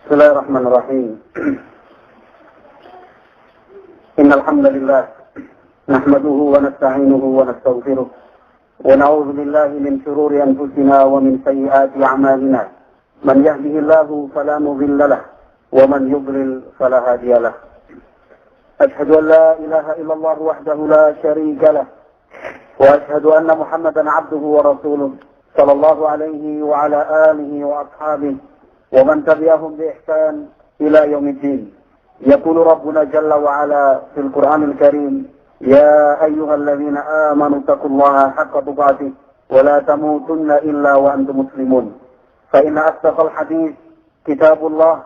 Bismillahirrahmanirrahim. Innal hamdalillah nahmaduhu wa nasta'inuhu wa nastaghfiruh wa na'udzu billahi min shururi anfusina wa min sayyiati a'malina. Man yahdihillahu fala mudilla lahu wa man yudlil fala hadiya lahu. Ashhadu an la ilaha illallah wahdahu la syarika lahu wa ashhadu anna Muhammadan 'abduhu wa rasuluh sallallahu alaihi wa ala alihi wa ashabihi ومن تبعهم بإحسان إلى يوم الدين. يقول ربنا جل وعلا في القرآن الكريم: يا أيها الذين آمنوا اتقوا الله حق تقاته ولا تموتن إلا وأنتم مسلمون. فإن أصدق الحديث كتاب الله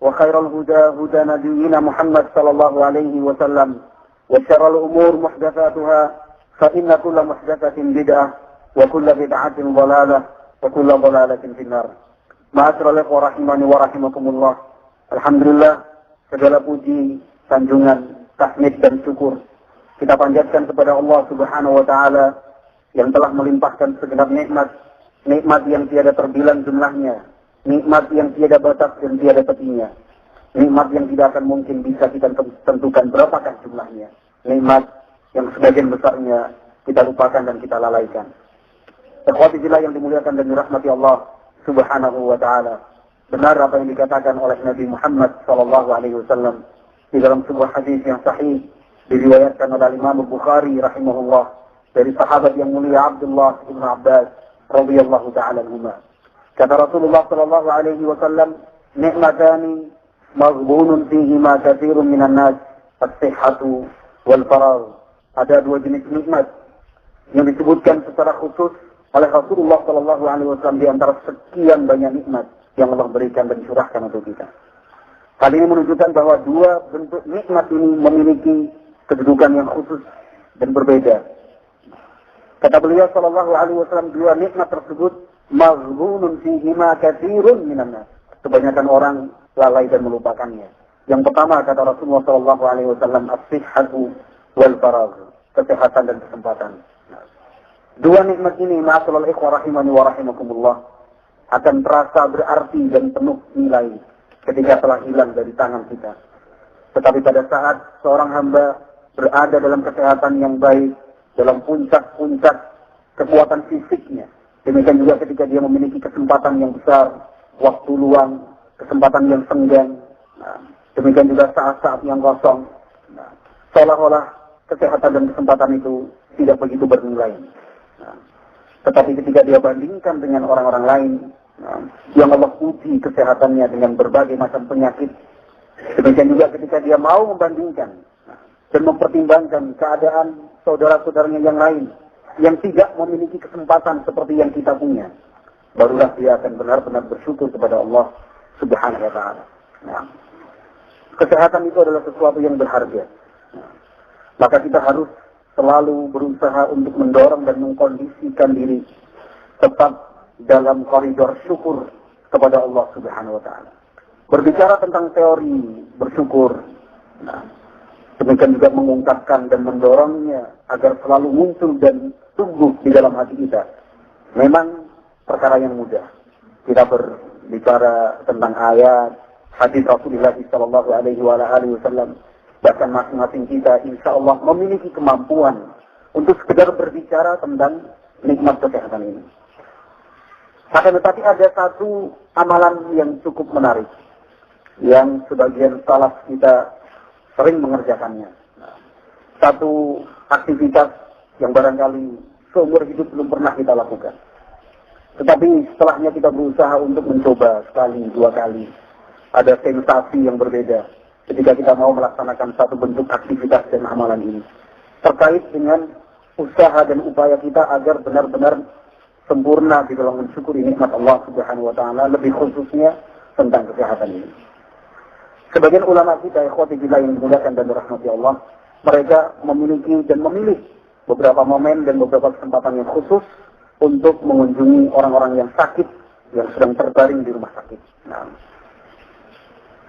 وخير الهدى هدى نبينا محمد صلى الله عليه وسلم وشر الأمور محدثاتها فإن كل محدثة بدعة وكل بدعة ضلالة وكل ضلالة في النار. Ma'asyiral ikhwah rahimani wa rahimakumullah. Alhamdulillah, segala puji, sanjungan, tahmid dan syukur kita panjatkan kepada Allah Subhanahu wa taala yang telah melimpahkan segenap nikmat, nikmat yang tiada terbilang jumlahnya, nikmat yang tiada batas dan tiada tepinya, nikmat yang tidak akan mungkin bisa kita tentukan berapakah jumlahnya, nikmat yang sebagian besarnya kita lupakan dan kita lalaikan. Ikhwati fillah yang dimuliakan dan dirahmati Allah Subhanahu wa ta'ala. Benar apa yang dikatakan oleh Nabi Muhammad sallallahu alaihi wasallam di dalam sebuah hadis yang sahih diriwayatkan oleh Imam Bukhari rahimahullah dari sahabat yang mulia Abdullah bin Abbas radhiyallahu ta'ala anhuma. Kata Rasulullah sallallahu alaihi wasallam, "Ni'matani maghbunun fihima katsirun minan nas, as-sihhatu wal faragh." Ada dua jenis nikmat yang disebutkan secara khusus oleh Rasulullah sallallahu alaihi wasallam di antara sekian banyak nikmat yang Allah berikan dan curahkan untuk kita. Hal ini menunjukkan bahwa dua bentuk nikmat ini memiliki kedudukan yang khusus dan berbeda. Kata beliau sallallahu alaihi wasallam, dua nikmat tersebut maghbunun fihima katsirun minan nas. Kebanyakan orang lalai dan melupakannya. Yang pertama kata Rasulullah sallallahu alaihi wasallam, as-sihhatu wal faragh, kesehatan dan kesempatan. Dua nikmat ini, ma'asyiral ikhwah rahimani wa rahimakumullah, akan terasa berarti dan penuh nilai ketika telah hilang dari tangan kita. Tetapi pada saat seorang hamba berada dalam kesehatan yang baik, dalam puncak-puncak kekuatan fisiknya, demikian juga ketika dia memiliki kesempatan yang besar, waktu luang, kesempatan yang senggang, demikian juga saat-saat yang kosong, seolah-olah kesehatan dan kesempatan itu tidak begitu bernilai. Tetapi ketika dia bandingkan dengan orang-orang lain yang Allah uji kesehatannya dengan berbagai macam penyakit, demikian juga ketika dia mau membandingkan dan mempertimbangkan keadaan saudara-saudaranya yang lain yang tidak memiliki kesempatan seperti yang kita punya, barulah dia akan benar-benar bersyukur kepada Allah Subhanahu wa ta'ala. Kesehatan itu adalah sesuatu yang berharga. Maka kita harus selalu berusaha untuk mendorong dan mengkondisikan diri tetap dalam koridor syukur kepada Allah Subhanahu wa ta'ala. Berbicara tentang teori bersyukur, demikian juga mengungkapkan dan mendorongnya agar selalu muncul dan tumbuh di dalam hati kita, memang perkara yang mudah. Kita berbicara tentang ayat hadis Rasulullah sallallahu alaihi wasallam, bahkan masing-masing kita insya Allah memiliki kemampuan untuk sekedar berbicara tentang nikmat kesehatan ini. Akan tetapi ada satu amalan yang cukup menarik, yang sebagian salaf kita sering mengerjakannya. Satu aktivitas yang barangkali seumur hidup belum pernah kita lakukan. Tetapi setelahnya kita berusaha untuk mencoba sekali, dua kali. Ada sensasi yang berbeda ketika kita mau melaksanakan satu bentuk aktivitas dan amalan ini, terkait dengan usaha dan upaya kita agar benar-benar sempurna di dalam mensyukuri nikmat Allah Subhanahu wa ta'ala, lebih khususnya tentang kesehatan ini. Sebagian ulama kita, ikhwati fillah yang dimuliakan dan dirahmati Allah, mereka memiliki dan memilih beberapa momen dan beberapa kesempatan yang khusus untuk mengunjungi orang-orang yang sakit, yang sedang terbaring di rumah sakit.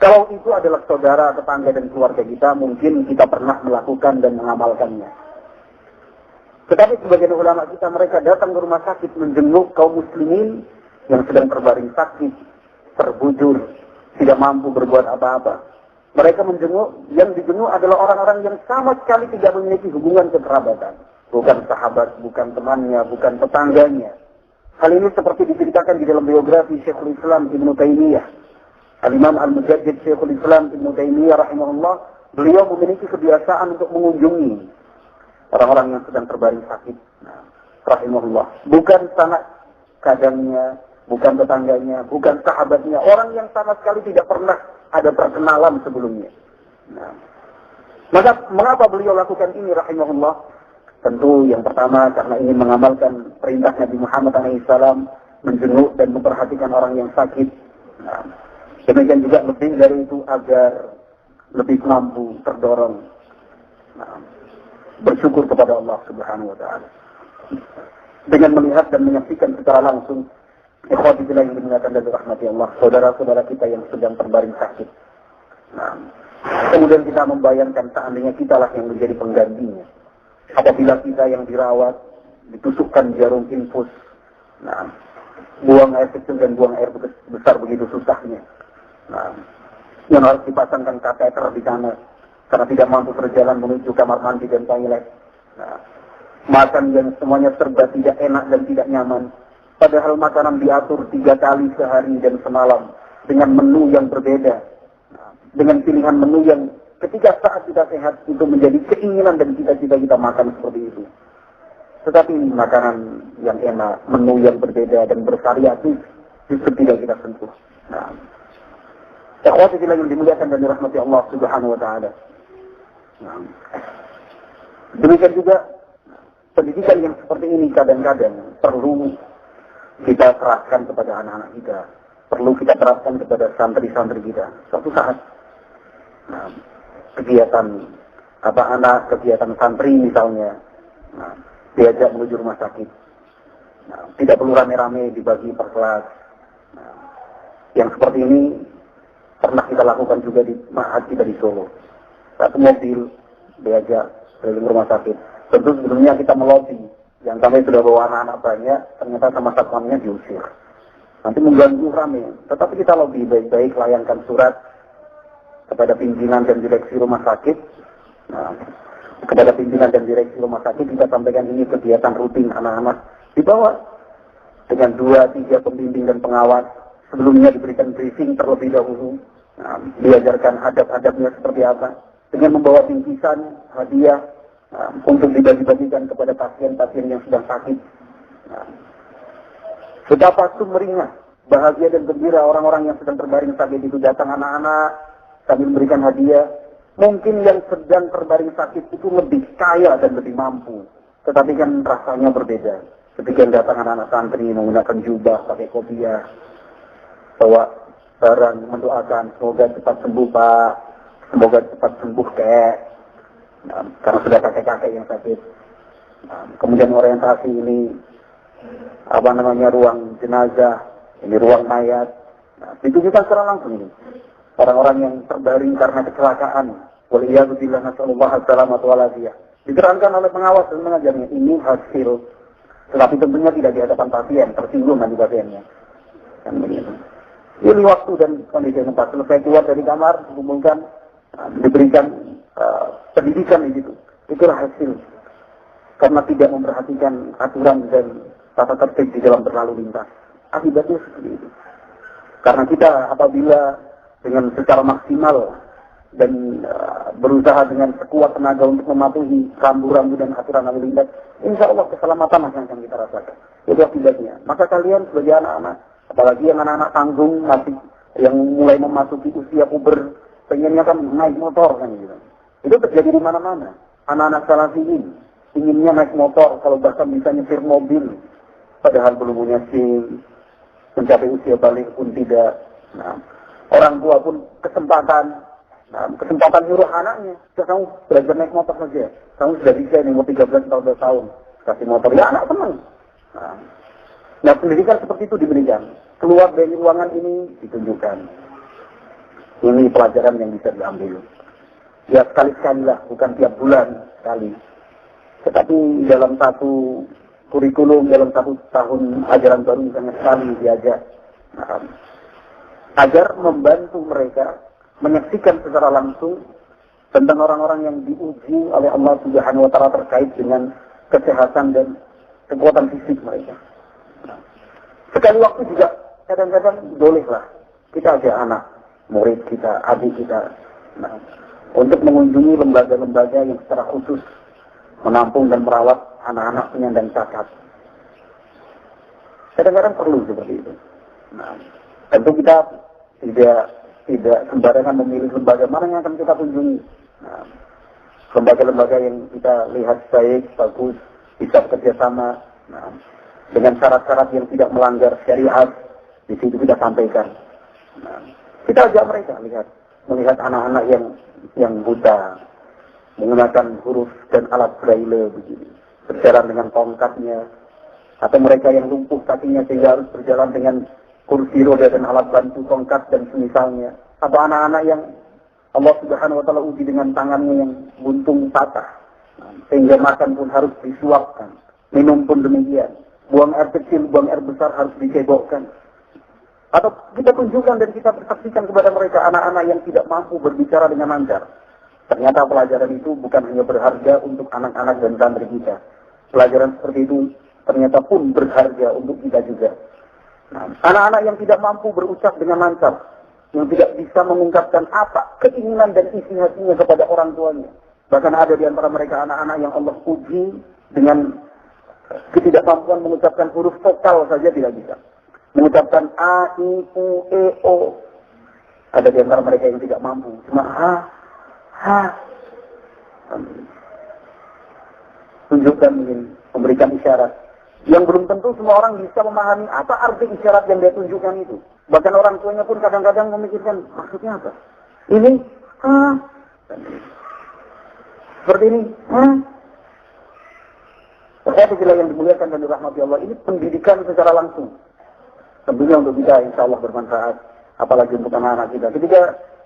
Kalau itu adalah saudara, tetangga, dan keluarga kita, mungkin kita pernah melakukan dan mengamalkannya. Tetapi sebagian ulama kita, mereka datang ke rumah sakit menjenguk kaum muslimin yang sedang terbaring sakit, terbujur, tidak mampu berbuat apa-apa. Mereka menjenguk, yang dijenguk adalah orang-orang yang sama sekali tidak memiliki hubungan kekerabatan. Bukan sahabat, bukan temannya, bukan tetangganya. Hal ini seperti diceritakan di dalam biografi Syekhul Islam Ibnu Taimiyah. Al-Imam Al-Mujaddid Syekhul Islam Ibnu Taimiyah rahimahullah, beliau memiliki kebiasaan untuk mengunjungi orang-orang yang sedang terbaring sakit. Rahimahullah. Bukan sanak kadangnya, bukan tetangganya, bukan sahabatnya. Orang yang sama sekali tidak pernah ada perkenalan sebelumnya. Maka mengapa beliau lakukan ini rahimahullah? Tentu yang pertama karena ingin mengamalkan perintah Nabi Muhammad SAW, menjenguk dan memperhatikan orang yang sakit. Demikian juga lebih dari itu agar lebih mampu terdorong bersyukur kepada Allah Subhanahu wa taala. Dengan melihat dan menyaksikan secara langsung ikhwati fillah yang dimuliakan dan dirahmati Allah, saudara-saudara kita yang sedang terbaring sakit. Kemudian kita membayangkan seandainya kitalah yang menjadi penggantinya. Apabila kita yang dirawat, ditusukkan jarum infus, buang air kecil dan buang air besar begitu susahnya. Yang harus dipasangkan kateter di sana karena tidak mampu berjalan menuju kamar mandi dan toilet. Makan yang semuanya serba tidak enak dan tidak nyaman. Padahal makanan diatur 3 kali sehari dan semalam dengan menu yang berbeda, dengan pilihan menu yang ketika saat kita sehat itu menjadi keinginan dan cita-cita kita makan seperti itu. Tetapi makanan yang enak, menu yang berbeda dan bervariasi justru tidak kita sentuh. Ikhwati fillah yang dimuliakan dan dirahmati Allah Subhanahu wa taala. Demikian juga pendidikan yang seperti ini kadang-kadang perlu kita serahkan kepada anak-anak kita. Perlu kita terapkan kepada santri-santri kita. Suatu saat kegiatan kegiatan santri misalnya, diajak menuju rumah sakit. Tidak perlu rame-rame dibagi per kelas. Yang seperti ini pernah kita lakukan juga di ma'had kita di Solo. Satu mobil diajak keliling rumah sakit. Tentu sebelumnya kita melobi. Yang kami sudah bawa anak-anak banyak, ternyata sama satpamnya diusir. Nanti mengganggu rame. Tetapi kita lobby baik-baik, layangkan surat kepada pimpinan dan direksi rumah sakit. Kepada pimpinan dan direksi rumah sakit kita sampaikan ini kegiatan rutin anak-anak dibawa dengan 2-3 pembimbing dan pengawas. Sebelumnya diberikan briefing terlebih dahulu, diajarkan adab-adabnya seperti apa, dengan membawa bingkisan, hadiah untuk dibagi-bagikan kepada pasien-pasien yang sedang sakit. Betapa sumringah, bahagia dan gembira orang-orang yang sedang terbaring sakit itu datang anak-anak sambil memberikan hadiah. Mungkin yang sedang terbaring sakit itu lebih kaya dan lebih mampu, tetapi kan rasanya berbeda. Ketika datang anak-anak santri menggunakan jubah, pakai kopiah, bawa barang, mendoakan semoga cepat sembuh Pak, semoga cepat sembuh Kek, karena sudah kakek-kakek yang sakit. Kemudian orientasi ini ruang jenazah, ini ruang mayat. Ditunjukkan secara langsung ini orang-orang yang terbaring karena kecelakaan. Waliyadzubillah, nasallallahu alaihi wasallam. Diterangkan oleh pengawas dan mengajarnya ini hasil, tetapi tentunya tidak di hadapan pasien, tersinggung nanti pasiennya. Kan begitu. Ini waktu dan kondisi tempat. Selesai keluar dari kamar, dikumpulkan, diberikan pendidikan itu. Itulah hasil. Karena tidak memperhatikan aturan dan tata tertib di dalam berlalu lintas. Akibatnya seperti itu. Karena kita apabila dengan secara maksimal dan berusaha dengan sekuat tenaga untuk mematuhi rambu-rambu dan aturan lalu lintas, insya Allah keselamatan yang akan kita rasakan. Itu akibatnya. Maka kalian sebagai anak-anak, apalagi yang anak-anak tanggung masih yang mulai memasuki usia puber, pengennya kan naik motor kan gitu. Itu terjadi di mana-mana. Anak-anak salafiyin inginnya naik motor, kalau bahkan bisa nyetir mobil, padahal belum punya SIM, mencapai usia balik pun tidak. Orang tua pun kesempatan nyuruh anaknya, kamu belajar naik motor saja, kamu sudah bisa nih umur 13 tahun, kasih motor, ya anak senang. Nah, pendidikan seperti itu diberikan. Keluar dari ruangan ini ditunjukkan. Ini pelajaran yang bisa diambil. Ya sekali-sekali lah, bukan tiap bulan sekali. Tetapi dalam satu kurikulum, dalam 1 tahun ajaran baru misalnya sekali diajak. agar membantu mereka menyaksikan secara langsung tentang orang-orang yang diuji oleh Allah Subhanahu wa taala terkait dengan kesehatan dan kekuatan fisik mereka. Sekali waktu juga kadang-kadang bolehlah kita ajak anak, murid kita, adik kita, untuk mengunjungi lembaga-lembaga yang secara khusus menampung dan merawat anak-anak penyandang cacat. Kadang-kadang perlu seperti itu. Tentu kita tidak sembarangan memilih lembaga mana yang akan kita kunjungi. Lembaga-lembaga yang kita lihat baik, bagus, bisa bekerja sama dengan syarat-syarat yang tidak melanggar syariat, di situ kita sampaikan. Kita ajak mereka melihat anak-anak yang buta, menggunakan huruf dan alat braille begini, berjalan dengan tongkatnya, atau mereka yang lumpuh kakinya sehingga harus berjalan dengan kursi roda dan alat bantu tongkat dan semisalnya, atau anak-anak yang Allah Subhanahu wa taala uji dengan tangannya yang buntung patah, sehingga makan pun harus disuapkan, minum pun demikian, buang air kecil, buang air besar harus dicebokkan. Atau kita tunjukkan dan kita persaksikan kepada mereka anak-anak yang tidak mampu berbicara dengan lancar. Ternyata pelajaran itu bukan hanya berharga untuk anak-anak dan santri kita. Pelajaran seperti itu ternyata pun berharga untuk kita juga. Anak-anak yang tidak mampu berucap dengan lancar, yang tidak bisa mengungkapkan apa keinginan dan isi hatinya kepada orang tuanya. Bahkan ada di antara mereka anak-anak yang Allah uji dengan ketidakmampuan mengucapkan huruf vokal saja tidak bisa. Mengucapkan A, I, U, E, O. Ada di antara mereka yang tidak mampu. Cuma ha. Tunjukkan mungkin, memberikan isyarat. Yang belum tentu semua orang bisa memahami apa arti isyarat yang dia tunjukkan itu. Bahkan orang tuanya pun kadang-kadang memikirkan, maksudnya apa? Ini, seperti ini, Saya bila yang dimuliakan dan dirahmati Allah, ini pendidikan secara langsung. Tentunya untuk kita insya Allah bermanfaat. Apalagi untuk anak-anak kita. Ketika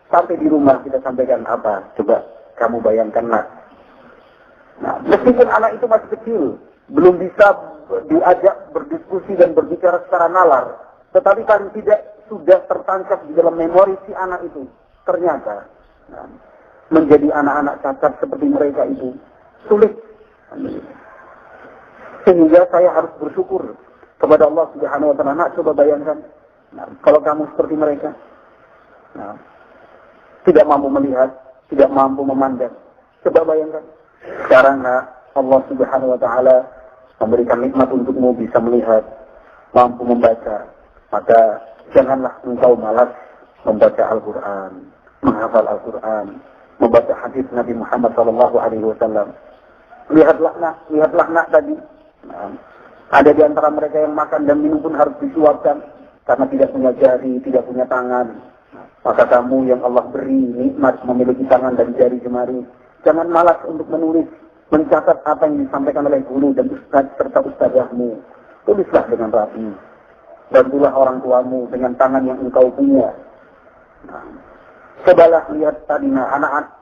sampai di rumah kita sampaikan apa? Coba kamu bayangkan nak. Meskipun anak itu masih kecil, belum bisa diajak berdiskusi dan berbicara secara nalar. Tetapi paling tidak sudah tertancap di dalam memori si anak itu. Ternyata menjadi anak-anak cacat seperti mereka itu sulit. Sehingga saya harus bersyukur kepada Allah Subhanahu wa taala. Coba bayangkan, kalau kamu seperti mereka, tidak mampu melihat, tidak mampu memandang. Coba bayangkan, sekarang Allah Subhanahu wa taala memberikan nikmat untukmu bisa melihat, mampu membaca. Maka janganlah engkau malas membaca Al-Quran, menghafal Al-Quran, membaca hadis Nabi Muhammad SAW. Lihatlah nak tadi. Ada di antara mereka yang makan dan minum pun harus disuapkan karena tidak punya jari, tidak punya tangan. Maka kamu yang Allah beri nikmat memiliki tangan dan jari jemari, jangan malas untuk menulis, mencatat apa yang disampaikan oleh guru dan ustaz serta ustazahmu. Tulislah dengan rapi. Bantulah orang tuamu dengan tangan yang engkau punya. Cobalah lihat tadi anak-anak.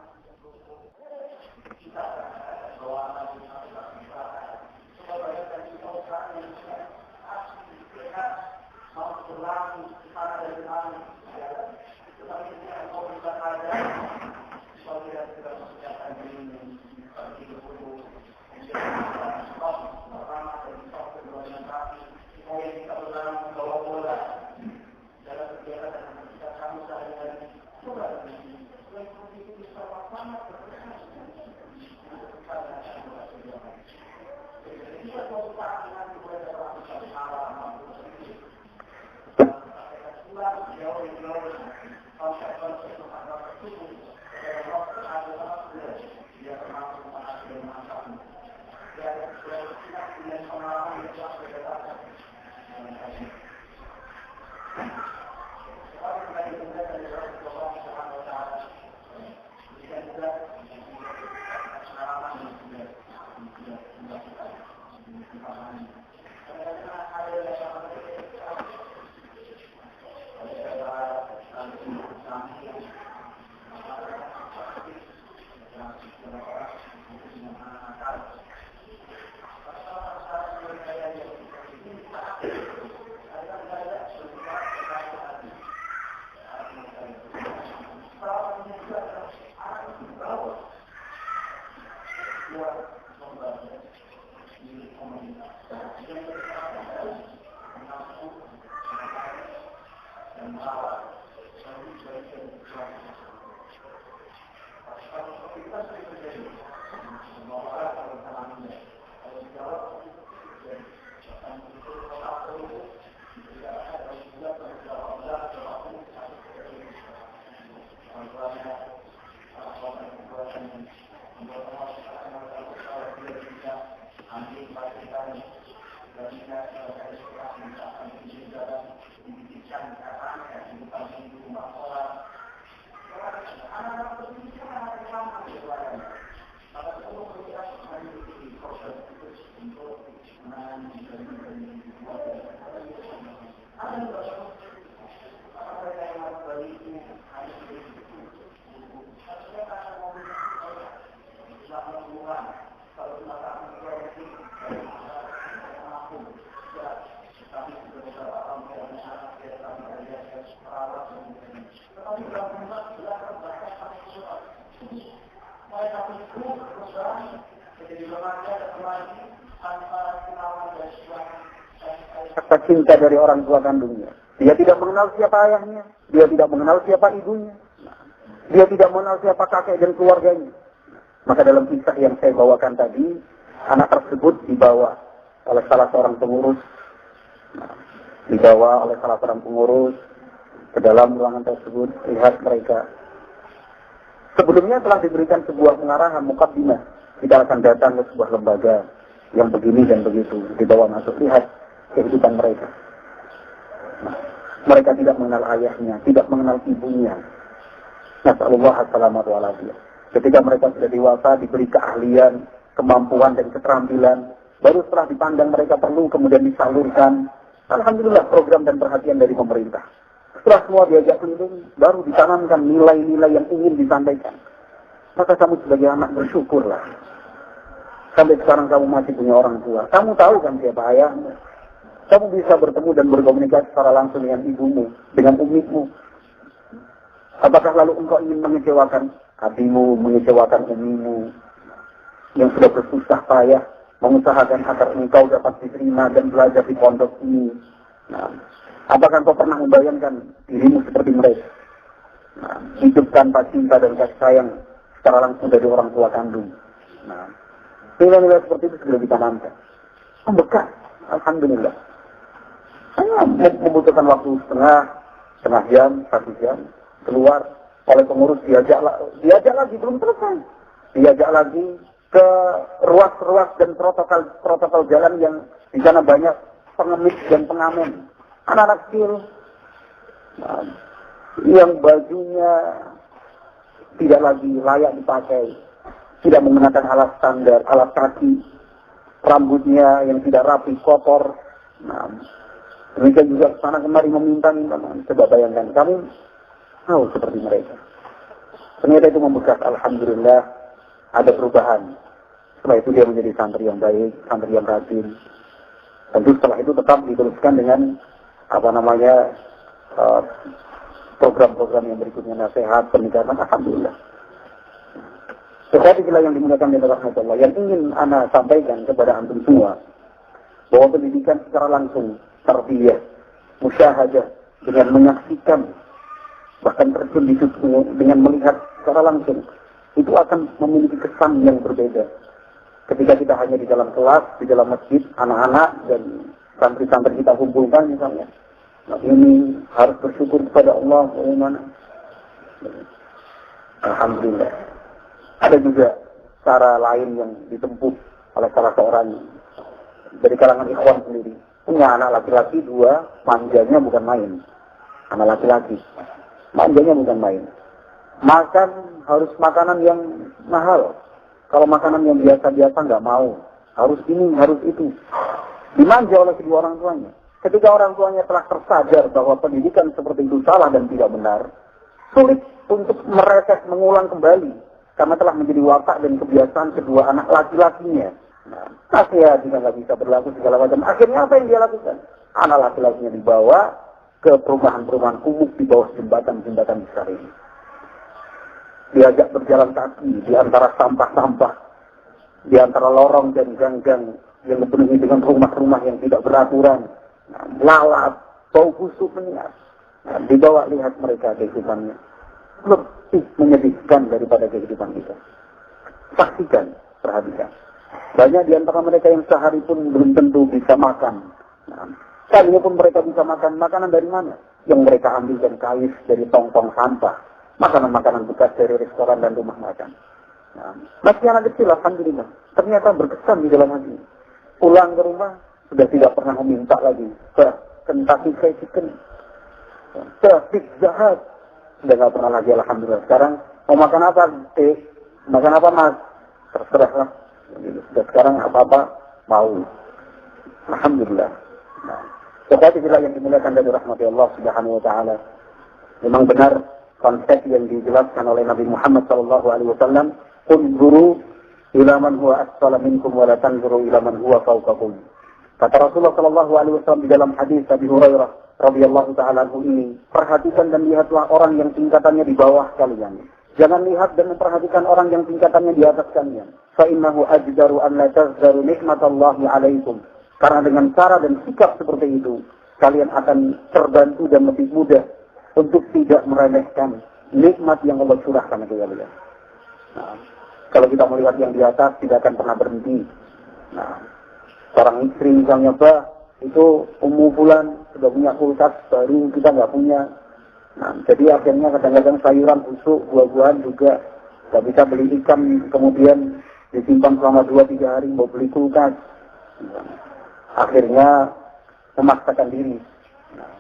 Rasa cinta dari orang tua kandungnya. Dia tidak mengenal siapa ayahnya, dia tidak mengenal siapa ibunya, dia tidak mengenal siapa kakek dan keluarganya. Maka dalam kisah yang saya bawakan tadi, anak tersebut dibawa oleh salah seorang pengurus, ke dalam ruangan tersebut. Lihat mereka. Sebelumnya telah diberikan sebuah pengarahan mukaddimah. Kita akan datang ke sebuah lembaga yang begini dan begitu. Dibawa masuk, lihat kehidupan mereka. Mereka tidak mengenal ayahnya, tidak mengenal ibunya. Nasallallahu alaihi wasallam. Ketika mereka sudah dewasa, diberi keahlian, kemampuan dan keterampilan, baru setelah dipandang mereka perlu, kemudian disalurkan. Alhamdulillah, program dan perhatian dari pemerintah. Setelah semua diajak keliling, baru ditanamkan nilai-nilai yang ingin disampaikan. Maka kamu sebagai anak bersyukurlah. Sampai sekarang kamu masih punya orang tua. Kamu tahu kan siapa ayahmu. Kamu bisa bertemu dan berkomunikasi secara langsung dengan ibumu, dengan umimu. Apakah lalu engkau ingin mengecewakan abimu, mengecewakan umimu, yang sudah bersusah payah mengusahakan agar engkau dapat diterima dan belajar di pondok ini? Apakah engkau pernah membayangkan dirimu seperti mereka? Hidup tanpa cinta dan kasih sayang secara langsung dari orang tua kandung. Nilai-nilai seperti itu sudah ditanamkan. Membekas, alhamdulillah. Hanya membutuhkan waktu setengah jam, 1 jam, keluar oleh pengurus, diajak lagi, belum selesai. Diajak lagi ke ruas-ruas dan protokol jalan yang di sana banyak pengemis dan pengamen. Anak-anak kecil yang bajunya tidak lagi layak dipakai, tidak menggunakan alat standar, alat kaki, rambutnya yang tidak rapi, kotor. Demikian juga sana kemari meminta-minta. Coba bayangkan, kamu tahu seperti mereka. Ternyata itu membekas, alhamdulillah, ada perubahan. Setelah itu dia menjadi santri yang baik, santri yang rajin. Tentu setelah itu tetap diteruskan dengan program-program yang berikutnya, nasihat, pernikahan, alhamdulillah. Tetapi yang dimuliakan oleh Allah, yang ingin ana sampaikan kepada antum semua, bahwa pendidikan secara langsung, tarbiyah, musyahadah, dengan menyaksikan, bahkan terjun di situ dengan melihat secara langsung, itu akan memiliki kesan yang berbeda. Ketika kita hanya di dalam kelas, di dalam masjid, anak-anak dan santri-santri kita kumpulkan misalnya, ini harus bersyukur kepada Allah, bagaimana? Alhamdulillah. Ada juga cara lain yang ditempuh oleh salah seorang dari kalangan ikhwan sendiri. Punya anak laki-laki 2, manjanya bukan main. Anak laki-laki, manjanya bukan main. Makan harus makanan yang mahal. Kalau makanan yang biasa-biasa nggak mau. Harus ini, harus itu. Dimanja oleh kedua orang tuanya. Ketika orang tuanya telah tersadar bahwa pendidikan seperti itu salah dan tidak benar, sulit untuk mereses, mengulang kembali. Karena telah menjadi watak dan kebiasaan kedua anak laki-lakinya. Nasihat juga nggak bisa berlaku segala macam. Akhirnya apa yang dia lakukan? Anak laki-lakinya dibawa ke perumahan-perumahan kumuh di bawah jembatan-jembatan besar ini. Diajak berjalan kaki di antara sampah-sampah, di antara lorong dan gang-gang yang dipenuhi dengan rumah-rumah yang tidak beraturan, lalat, bau busuk menyengat. Nah, dibawa lihat mereka kehidupannya lebih menyedihkan daripada kehidupan kita. Saksikan, perhatikan. Banyak di antara mereka yang sehari pun belum tentu bisa makan. Nah, kalinya pun mereka bisa makan, makanan dari mana? Yang mereka ambil dari kais, dari tong-tong sampah. Makanan-makanan bekas dari restoran dan rumah makan. Nah, masih anak kecil, alhamdulillah. Ternyata berkesan di dalam hati. Pulang ke rumah, sudah tidak pernah meminta lagi. Kentucky Fried Chicken. Pizza Hut. Sudah tidak pernah lagi, alhamdulillah. Sekarang, mau makan apa? Makan apa, Mas? Terserah lah. Sudah sekarang apa-apa mau. Alhamdulillah. Nah, seperti itulah yang dimuliakan dari rahmati Allah Subhanahu wa taala. Memang benar konsep yang dijelaskan oleh Nabi Muhammad sallallahu alaihi wasallam, "Unzuru ila man huwa asfala minkum wa la tanzuru ila man huwa fawqakum." Kata Rasulullah sallallahu alaihi wasallam di dalam hadis Abi Hurairah radhiyallahu taala anhu ini, perhatikan dan lihatlah orang yang tingkatannya di bawah kalian. Jangan lihat dan memperhatikan orang yang tingkatannya di atas kalian. Fa innahu ajdaru an la tazdaru nikmatallahi alaikum. Karena dengan cara dan sikap seperti itu, kalian akan terbantu dan lebih mudah untuk tidak meremehkan nikmat yang Allah curahkan kepada kalian. Nah, kalau kita melihat yang di atas, tidak akan pernah berhenti. Nah, seorang istri misalnya, itu bulan sudah punya kulkas baru, kita nggak punya. Nah, jadi akhirnya kadang-kadang sayuran busuk, buah-buahan juga nggak bisa beli ikan, kemudian disimpan selama 2-3 hari, mau beli kulkas. Nah, akhirnya memaksakan diri. Nah,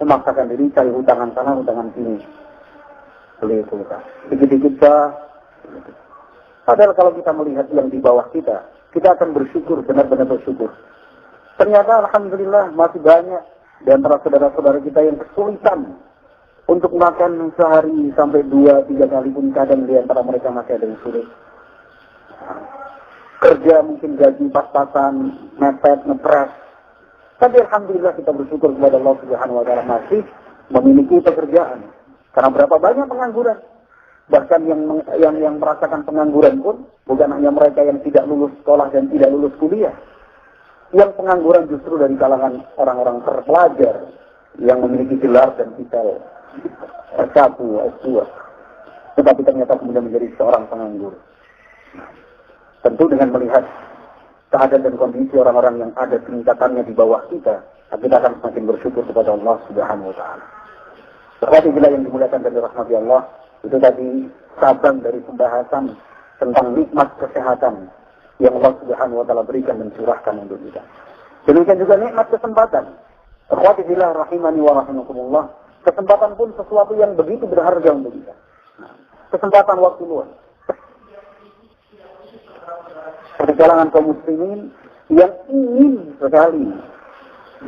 memaksakan diri cari hutangan sana, hutangan sini. Beli kulkas. Dikit-dikit padahal kalau kita melihat yang di bawah kita akan bersyukur, benar-benar bersyukur. Ternyata alhamdulillah masih banyak di antara saudara-saudara kita yang kesulitan untuk makan sehari sampai 2-3 kali pun kadang di antara mereka masih ada yang sulit. Kerja mungkin gaji pas-pasan, mepet, ngepres. Tapi alhamdulillah kita bersyukur kepada Allah Subhanahu wa taala masih memiliki pekerjaan. Karena berapa banyak pengangguran. Bahkan yang merasakan pengangguran pun bukan hanya mereka yang tidak lulus sekolah dan tidak lulus kuliah. Yang pengangguran justru dari kalangan orang-orang terpelajar yang memiliki gelar dan titel S1, S2. Tetapi ternyata kemudian menjadi seorang penganggur. Tentu dengan melihat keadaan dan kondisi orang-orang yang ada tingkatannya di bawah kita akan semakin bersyukur kepada Allah Subhanahu wa taala. Seperti bila yang dimuliakan dari rahmat Allah, itu tadi cabang dari pembahasan tentang nikmat kesehatan yang Allah Subhanahu wa taala berikan dan curahkan untuk kita. Demikian juga nikmat kesempatan. Akhwati fillah rahimani wa rahimakumullah. Kesempatan pun sesuatu yang begitu berharga untuk kita. Kesempatan waktu luang. Di kalangan kaum muslimin yang ingin sekali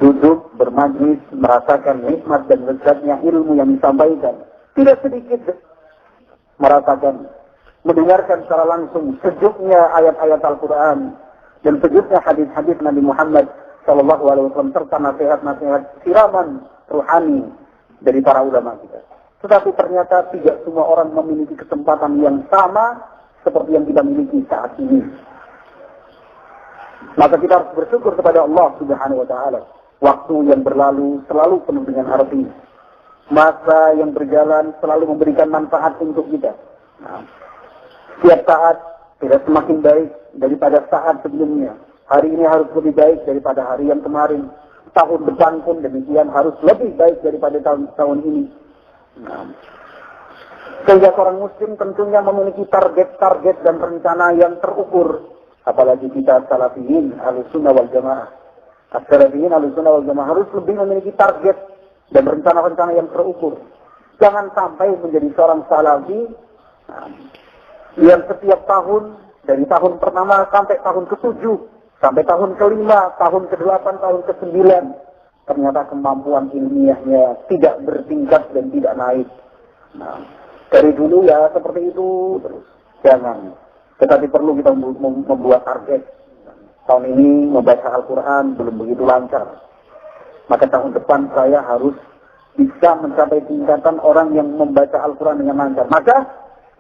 duduk bermajlis, merasakan nikmat dan lezatnya ilmu yang disampaikan. Tidak sedikit merasakan, mendengarkan secara langsung sejuknya ayat-ayat Al-Quran dan sejuknya hadis-hadis Nabi Muhammad SAW serta nasihat-nasihat siraman ruhani dari para ulama kita. Tetapi ternyata tidak semua orang memiliki kesempatan yang sama seperti yang kita miliki saat ini. Maka kita harus bersyukur kepada Allah Subhanahu wa taala. Waktu yang berlalu selalu penuh dengan arti. Masa yang berjalan selalu memberikan manfaat untuk kita. Nah, setiap saat tidak semakin baik daripada saat sebelumnya. Hari ini harus lebih baik daripada hari yang kemarin. Tahun depan pun demikian harus lebih baik daripada tahun ini. Nah, sehingga seorang muslim tentunya memiliki target-target dan rencana yang terukur. Apalagi kita salafiyin, Ahlussunnah wal Jamaah. As-salafiyin, Ahlussunnah wal Jamaah harus lebih memiliki target dan rencana-rencana yang terukur. Jangan sampai menjadi seorang salafi yang setiap tahun, dari tahun pertama sampai tahun ke-7, sampai tahun ke-5, tahun ke-8, tahun ke-9, ternyata kemampuan ilmiahnya tidak bertingkat dan tidak naik. Nah, dari dulu ya seperti itu terus. Jangan. Tetapi perlu kita membuat target. Tahun ini membaca Al-Quran belum begitu lancar. Maka tahun depan saya harus bisa mencapai tingkatan orang yang membaca Al-Quran dengan lancar. Maka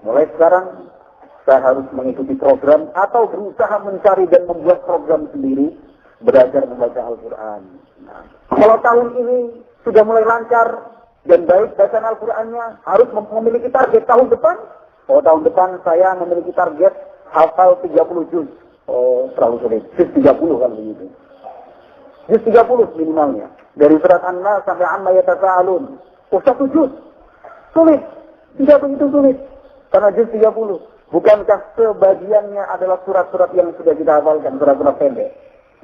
mulai sekarang saya harus mengikuti program atau berusaha mencari dan membuat program sendiri belajar membaca Al-Quran. Nah, kalau tahun ini sudah mulai lancar, Dan baik bacaan Al-Qurannya harus memiliki target tahun depan. Oh, tahun depan saya memiliki target hafal 30 juz. Oh, terlalu sulit. Juz 30 kan begitu. Juz 30 minimalnya. Dari surat An-Nas sampai Amma Yatasa'alun. Oh, 1 juz. Sulit. Tidak begitu sulit. Karena juz 30. Bukankah sebagiannya adalah surat-surat yang sudah kita hafalkan, surat-surat pendek.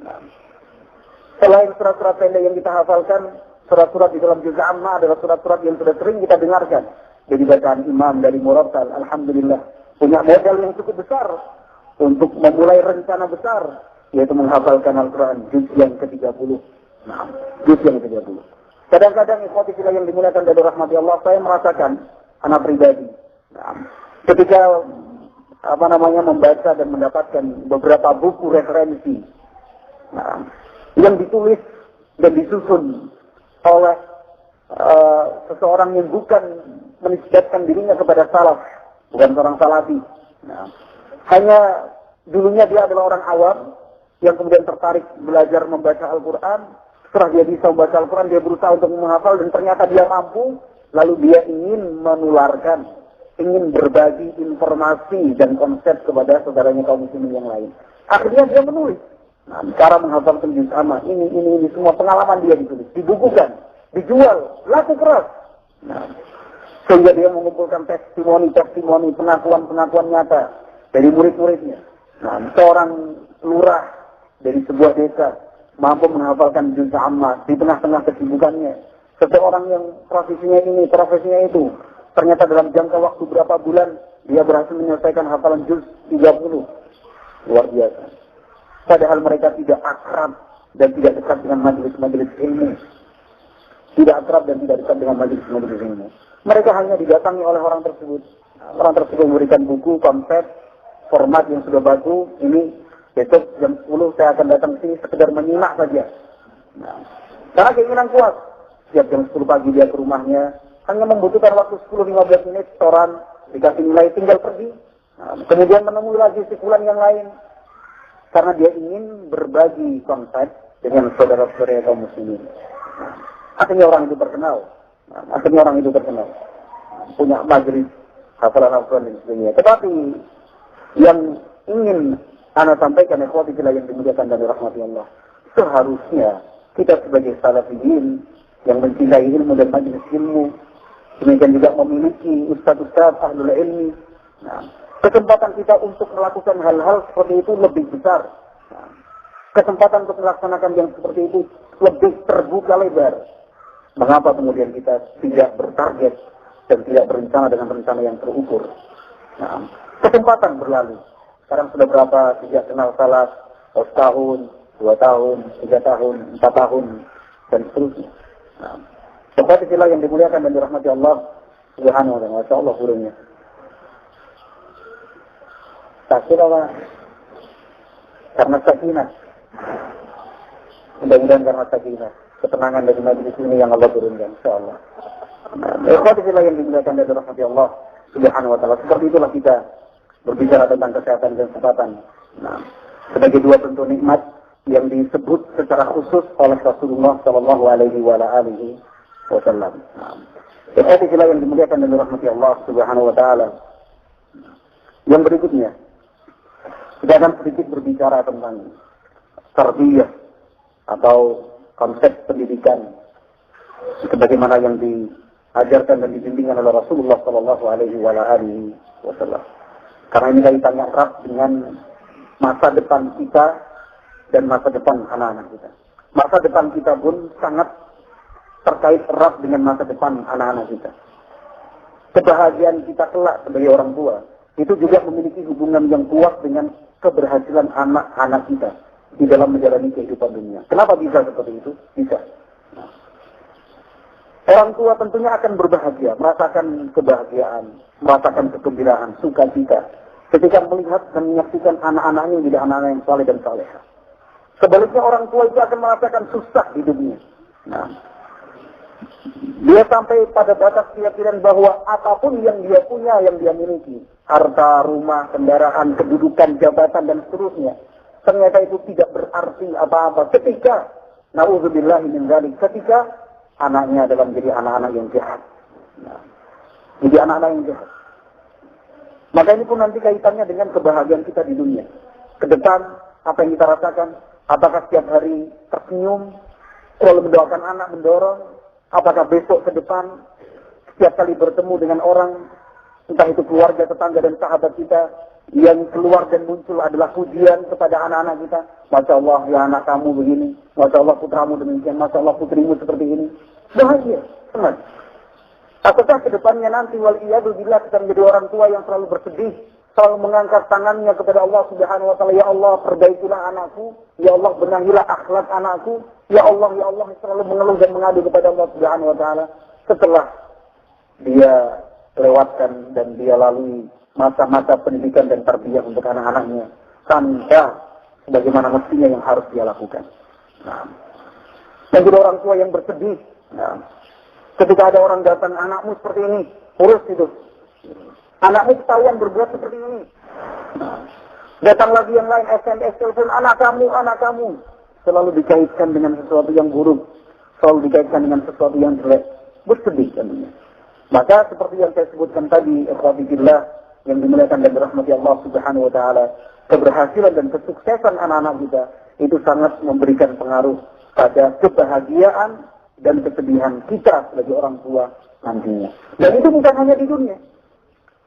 Nah, selain surat-surat pendek yang kita hafalkan, surat-surat di dalam juz Amma adalah surat-surat yang sudah sering kita dengarkan. Jadi bacaan imam dari Murattal, alhamdulillah, punya modal yang cukup besar untuk memulai rencana besar, yaitu menghafalkan Al-Quran, juz yang ke-30. Nah, juz yang ke-30. Kadang-kadang ikhwati fillah yang dimuliakan dari rahmati Allah, saya merasakan anak pribadi. Nah, ketika membaca dan mendapatkan beberapa buku referensi yang ditulis dan disusun oleh seseorang yang bukan menisbatkan dirinya kepada salaf, bukan seorang salafi. Nah, hanya dulunya dia adalah orang awam yang kemudian tertarik belajar membaca Al-Quran. Setelah dia bisa membaca Al-Quran, dia berusaha untuk menghafal dan ternyata dia mampu. Lalu dia ingin menularkan, ingin berbagi informasi dan konsep kepada saudaranya kaum muslimin yang lain. Akhirnya dia menulis. Nah, cara menghafalkan juz amma, ini semua pengalaman dia ditulis, dibukukan, dijual, laku keras. Nah, sehingga dia mengumpulkan testimoni, pengakuan nyata dari murid-muridnya. Nah, seorang lurah dari sebuah desa mampu menghafalkan juz amma di tengah-tengah kesibukannya. Seseorang yang profesinya itu, ternyata dalam jangka waktu berapa bulan dia berhasil menyelesaikan hafalan juz 30. Luar biasa. Padahal mereka tidak akrab dan tidak dekat dengan majelis-majelis ilmu. Tidak akrab dan tidak dekat dengan majelis-majelis ilmu. Mereka hanya didatangi oleh orang tersebut. Orang tersebut memberikan buku, konsep, format yang sudah baku. Ini besok jam 10 saya akan datang ke sini sekedar menyimak saja. Nah, karena keinginan kuat. Setiap jam 10 pagi dia ke rumahnya. Hanya membutuhkan waktu 10-15 menit, setoran, dikasih nilai, tinggal pergi. Nah, kemudian menemui lagi sikulan yang lain. Karena dia ingin berbagi konsep dengan saudara-saudara kaum muslimin. Nah, akhirnya orang itu terkenal. Punya majelis hafalan-hafalan dan sebagainya. Tetapi yang ingin Anda sampaikan, ikhwati fillah yang dimuliakan dari rahmati Allah, seharusnya kita sebagai salafiyin yang mencintai ilmu dan majelis ilmu, demikian juga memiliki ustaz-ustaz ahlul ilmi. Nah, kesempatan kita untuk melakukan hal-hal seperti itu lebih besar. Nah, kesempatan untuk melaksanakan yang seperti itu lebih terbuka lebar. Mengapa kemudian kita tidak bertarget dan tidak berencana dengan rencana yang terukur? Nah, kesempatan berlalu. Sekarang sudah berapa sejak kenal salaf? Setahun, 2 tahun, 3 tahun, 4 tahun, dan seterusnya. Nah, seperti itulah yang dimuliakan dan dirahmati Allah Subhanahu wa ta'ala. Masya Allah burungnya. Sakit apa? Karena sakinah. Mudah-mudahan karena sakinah. Ketenangan dari majelis ini yang Allah turunkan. InsyaAllah. Seperti itulah yang dimuliakan dan dirahmati Allah Subhanahu wa ta'ala. Seperti itulah kita berbicara tentang kesehatan dan kesempatan. Nah, sebagai dua bentuk nikmat yang disebut secara khusus oleh Rasulullah Sallallahu Alaihi Wasallam. Seperti itulah yang dimuliakan dan dirahmati Allah Subhanahu Wa Taala. Yang berikutnya, kita akan sedikit berbicara tentang tarbiyah atau konsep pendidikan sebagaimana yang diajarkan dan dibimbingkan oleh Rasulullah Sallallahu Alaihi Wasallam. Karena ini kaitannya erat dengan masa depan kita dan masa depan anak-anak kita. Masa depan kita pun sangat terkait erat dengan masa depan anak-anak kita. Kebahagiaan kita kelak sebagai orang tua itu juga memiliki hubungan yang kuat dengan keberhasilan anak-anak kita di dalam menjalani kehidupan dunia. Kenapa bisa seperti itu? Bisa. Nah, orang tua tentunya akan berbahagia, merasakan kebahagiaan, merasakan kegembiraan, sukacita ketika melihat dan menyaksikan anak-anaknya menjadi anak-anak yang saleh dan salehah. Sebaliknya orang tua itu akan merasakan susah hidupnya. Nah, dia sampai pada batas keyakinan bahwa apapun yang dia punya, yang dia miliki, harta, rumah, kendaraan, kedudukan, jabatan, dan seterusnya, ternyata itu tidak berarti apa-apa ketika, na'udzubillahi min dzalik, ketika anaknya adalah menjadi anak-anak yang jahat. Nah, jadi anak-anak yang jahat. Maka ini pun nanti kaitannya dengan kebahagiaan kita di dunia. Ke depan, apa yang kita rasakan, apakah setiap hari tersenyum, selalu mendoakan anak, mendorong, apakah besok ke depan, setiap kali bertemu dengan orang, entah itu keluarga, tetangga, dan sahabat kita, yang keluar dan muncul adalah pujian kepada anak-anak kita. Masya Allah, ya anak kamu begini. Masya Allah, putramu demikian. Masya Allah, putrimu seperti ini. Bahagia, senang. Apakah ke depannya nanti, waliyadzubillah, kita menjadi orang tua yang selalu bersedih, selalu mengangkat tangannya kepada Allah Subhanahu wa Ta'ala. Ya Allah, perbaikilah anakku. Ya Allah, benahilah akhlak anakku. Ya Allah, selalu mengeluh dan mengadu kepada Allah Subhanahu wa Ta'ala. Setelah dia lewatkan dan dia lalui masa-masa pendidikan dan tarbiyah untuk anak-anaknya tanpa sebagaimana mestinya yang harus dia lakukan. Nah, dan juga orang tua yang bersedih. Nah, ketika ada orang datang, anakmu seperti ini, urus itu. Anakmu ketahuan berbuat seperti ini. Nah, datang lagi yang lain, SMS, telepon, anak kamu. Selalu dikaitkan dengan sesuatu yang buruk. Selalu dikaitkan dengan sesuatu yang jelek. Bersedih tentunya. Maka seperti yang saya sebutkan tadi, ikhwatibillah, yang dimuliakan dan dirahmati Allah Subhanahu wa Ta'ala, keberhasilan dan kesuksesan anak-anak kita itu sangat memberikan pengaruh pada kebahagiaan dan kesedihan kita sebagai orang tua nantinya. Dan itu bukan hanya di dunia,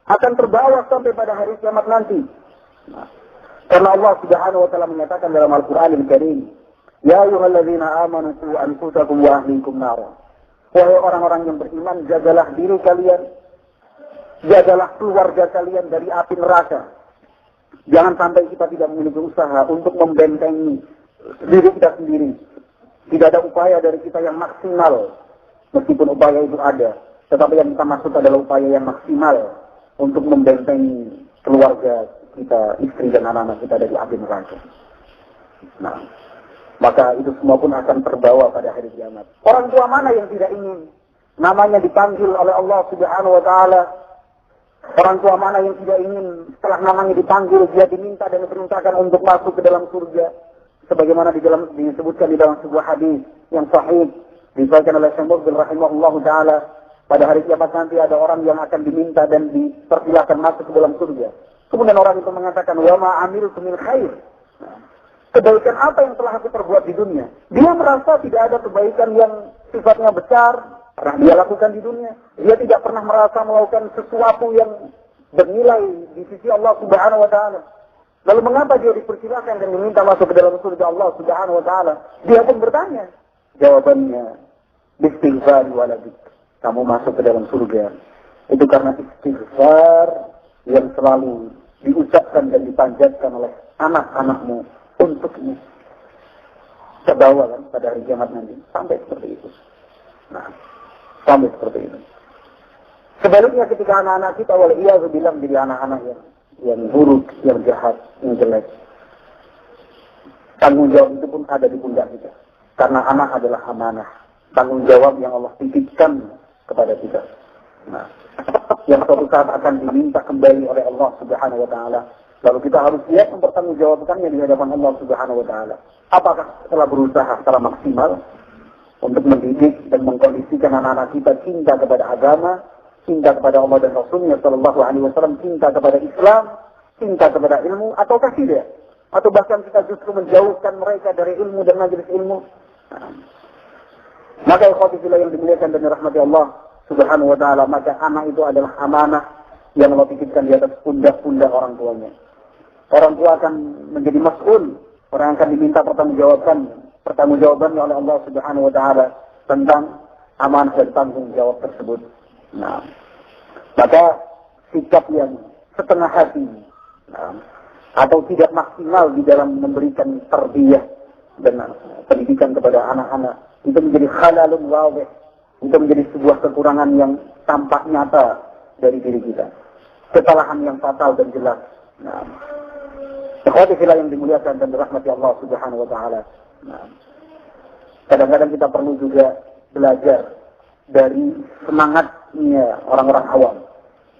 akan terbawa sampai pada hari kiamat nanti. Nah, karena Allah Subhanahu wa Ta'ala menyatakan dalam Al-Qur'an Al-Karim, ya ayyuhalladzina amanu qu anfusakum wa ahlikum nara. Wahai orang-orang yang beriman, jagalah diri kalian, jagalah keluarga kalian dari api neraka. Jangan sampai kita tidak memiliki usaha untuk membentengi diri kita sendiri. Tidak ada upaya dari kita yang maksimal, meskipun upaya itu ada. Tetapi yang kita maksud adalah upaya yang maksimal untuk membentengi keluarga kita, istri dan anak-anak kita dari api neraka. Nah, maka itu semua pun akan terbawa pada hari kiamat. Orang tua mana yang tidak ingin namanya dipanggil oleh Allah Subhanahu wa Ta'ala? Orang tua mana yang tidak ingin setelah namanya dipanggil dia diminta dan diperintahkan untuk masuk ke dalam surga? Sebagaimana disebutkan di dalam sebuah hadis yang sahih diriwayatkan oleh Syekh Muqbil rahimahullah taala, pada hari kiamat nanti ada orang yang akan diminta dan dipersilakan masuk ke dalam surga. Kemudian orang itu mengatakan, wa ma amiltu min khair. Kebaikan apa yang telah aku perbuat di dunia? Dia merasa tidak ada kebaikan yang sifatnya besar pernah dia lakukan di dunia. Dia tidak pernah merasa melakukan sesuatu yang bernilai di sisi Allah Subhanahu wa Ta'ala. Lalu mengapa dia dipersilakan dan diminta masuk ke dalam surga Allah Subhanahu wa Ta'ala? Dia pun bertanya. Jawabannya, istighfar waladik. Kamu masuk ke dalam surga. Itu karena istighfar yang selalu diucapkan dan dipanjatkan oleh anak-anakmu untukmu. Terbawa kan pada hari kiamat nanti. Sampai seperti itu. Nah, sampai seperti itu. Sebaliknya ketika anak-anak kita waliyadzubillah menjadi anak-anak yang buruk, yang jahat, yang jelek. Tanggung jawab itu pun ada di pundak kita. Karena anak adalah amanah. Tanggung jawab yang Allah titipkan kepada kita. Nah, yang suatu saat akan diminta kembali oleh Allah Subhanahu wa Ta'ala. Lalu kita harus siap mempertanggungjawabkannya di hadapan Allah Subhanahu wa Ta'ala. Apakah setelah berusaha secara maksimal untuk mendidik dan mengkondisikan anak-anak kita cinta kepada agama, cinta kepada Allah dan Rasulnya Sallallahu Alaihi Wasallam, cinta kepada Islam, cinta kepada ilmu, ataukah tidak? Atau bahkan kita justru menjauhkan mereka dari ilmu dan majelis ilmu? Nah, maka ikhwati fillah yang dimuliakan dan dirahmati Allah Subhanahu wa Ta'ala, maka anak itu adalah amanah yang Allah titipkan di atas pundak-pundak orang tuanya. Orang tua akan menjadi mas'ul, orang akan diminta pertanggungjawabannya oleh Allah Subhanahu wa Ta'ala tentang amanah dan tanggung jawab tersebut. Nah, maka sikap yang setengah hati, nah, atau tidak maksimal di dalam memberikan tarbiyah dan pendidikan kepada anak-anak, itu menjadi khalalun wadih, itu menjadi sebuah kekurangan yang tampak nyata dari diri kita, kesalahan yang fatal dan jelas. Nah, ikhwati fillah yang dimuliakan dan dirahmati Allah Subhanahu wa Ta'ala. Nah, kadang-kadang kita perlu juga belajar dari semangatnya orang-orang awam.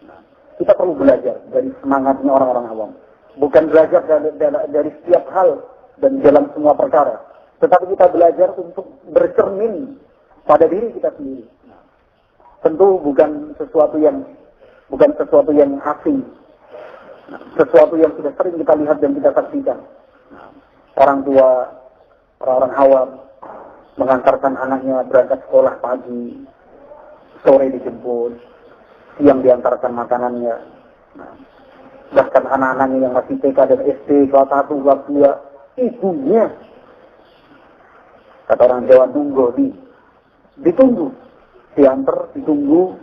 Nah, kita perlu belajar dari semangatnya orang-orang awam. Bukan belajar dari setiap hal dan dalam semua perkara. Tetapi kita belajar untuk bercermin pada diri kita sendiri. Tentu bukan sesuatu yang asing, sesuatu yang sudah sering kita lihat dan kita saksikan. Orang tua, orang-orang awam mengantarkan anaknya berangkat sekolah pagi, sore dijemput, siang diantarkan makanannya. Bahkan anak-anaknya yang masih TK dan SD, kelas 1, kelas 2, ibunya, kata orang Jawa, ditunggu, diantar, ditunggu,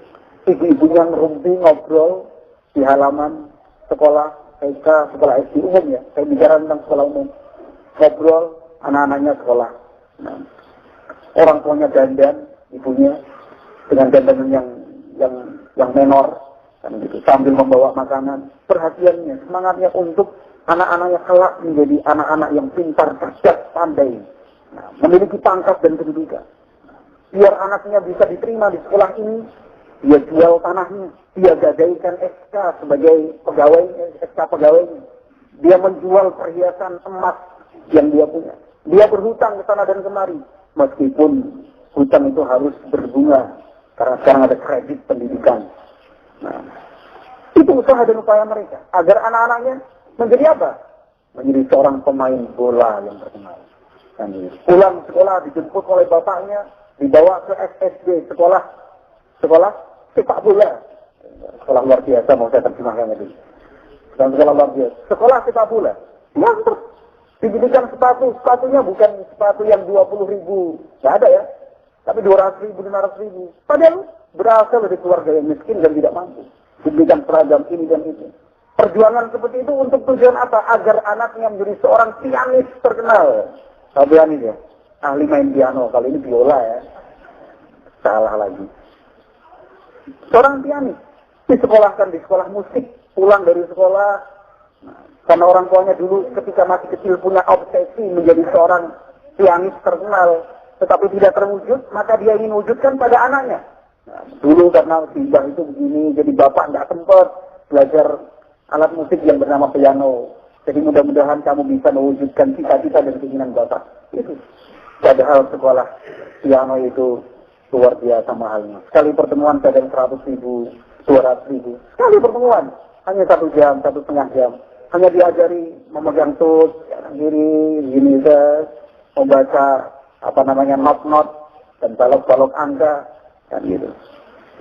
ibu-ibunya ngerumpi, ngobrol di halaman sekolah TK, sekolah SD umum ya, saya bicara tentang sekolah umum, ngobrol, anak-anaknya sekolah. Orang tuanya dandan, ibunya dengan dandanan yang menor, kan gitu, sambil membawa makanan, perhatiannya, semangatnya untuk anak-anaknya kelak menjadi anak-anak yang pintar, cerdas, pandai, memiliki pangkat dan pendidikan. Biar anaknya bisa diterima di sekolah ini, dia jual tanahnya, dia gadaikan SK sebagai pegawai, SK pegawainya. Dia menjual perhiasan emas yang dia punya. Dia berhutang ke sana dan kemari. Meskipun hutang itu harus berbunga, karena sekarang ada kredit pendidikan. Itu usaha dan upaya mereka, agar anak-anaknya menjadi apa? Menjadi seorang pemain bola yang terkenal. Pulang sekolah dijemput oleh bapaknya, dibawa ke SSB, sekolah sepak bola. Sekolah luar biasa, mau saya terjemahkan tadi. Sekolah luar biasa. Sekolah sepak bola. Diantar. Dibelikan sepatunya bukan sepatu yang 20.000, nggak ada ya, tapi 200.000, 500.000. Padahal berasal dari keluarga yang miskin dan tidak mampu. Dibelikan seragam ini dan itu. Perjuangan seperti itu untuk tujuan apa? Agar anaknya menjadi seorang pianis terkenal. Pianis ya, ahli main piano, kali ini biola ya. Salah lagi. Seorang pianis disekolahkan di sekolah musik, pulang dari sekolah. Karena orang tuanya dulu ketika masih kecil punya obsesi menjadi seorang pianis terkenal, tetapi tidak terwujud, maka dia ingin wujudkan pada anaknya. Dulu karena sibuk itu begini, jadi bapak nggak sempat belajar alat musik yang bernama piano. Jadi mudah-mudahan kamu bisa mewujudkan cita-cita dan keinginan bapak. Itu. Padahal sekolah piano itu luar biasa mahalnya. Sekali pertemuan kadang 100.000, 200.000. Sekali pertemuan hanya 1 jam, 1,5 jam. Hanya diajari memegang tut, kanan kiri, gini membaca not-not dan balok-balok angka, kan gitu.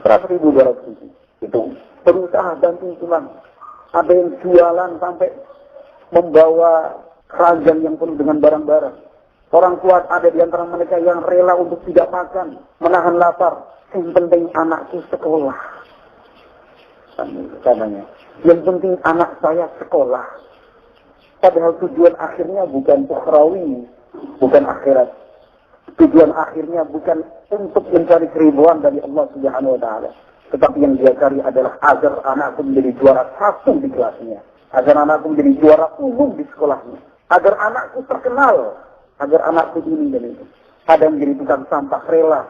100.000, 200.000. Itu berusaha banting tulang. Ada yang jualan sampai membawa keranjang yang penuh dengan barang-barang. Orang tua ada di antara mereka yang rela untuk tidak makan, menahan lapar. Yang penting anakku sekolah. Katanya. Yang penting anak saya sekolah. Padahal tujuan akhirnya bukan ukhrawi, bukan akhirat. Tujuan akhirnya bukan untuk mencari keribuan dari Allah Subhanahu wa taala. Tetapi yang dia cari adalah agar anakku menjadi juara 1 di kelasnya. Agar anakku menjadi juara umum di sekolahnya. Agar anakku terkenal. Agar anakku ini dan itu. Ada yang menjadi tukang sampah rela.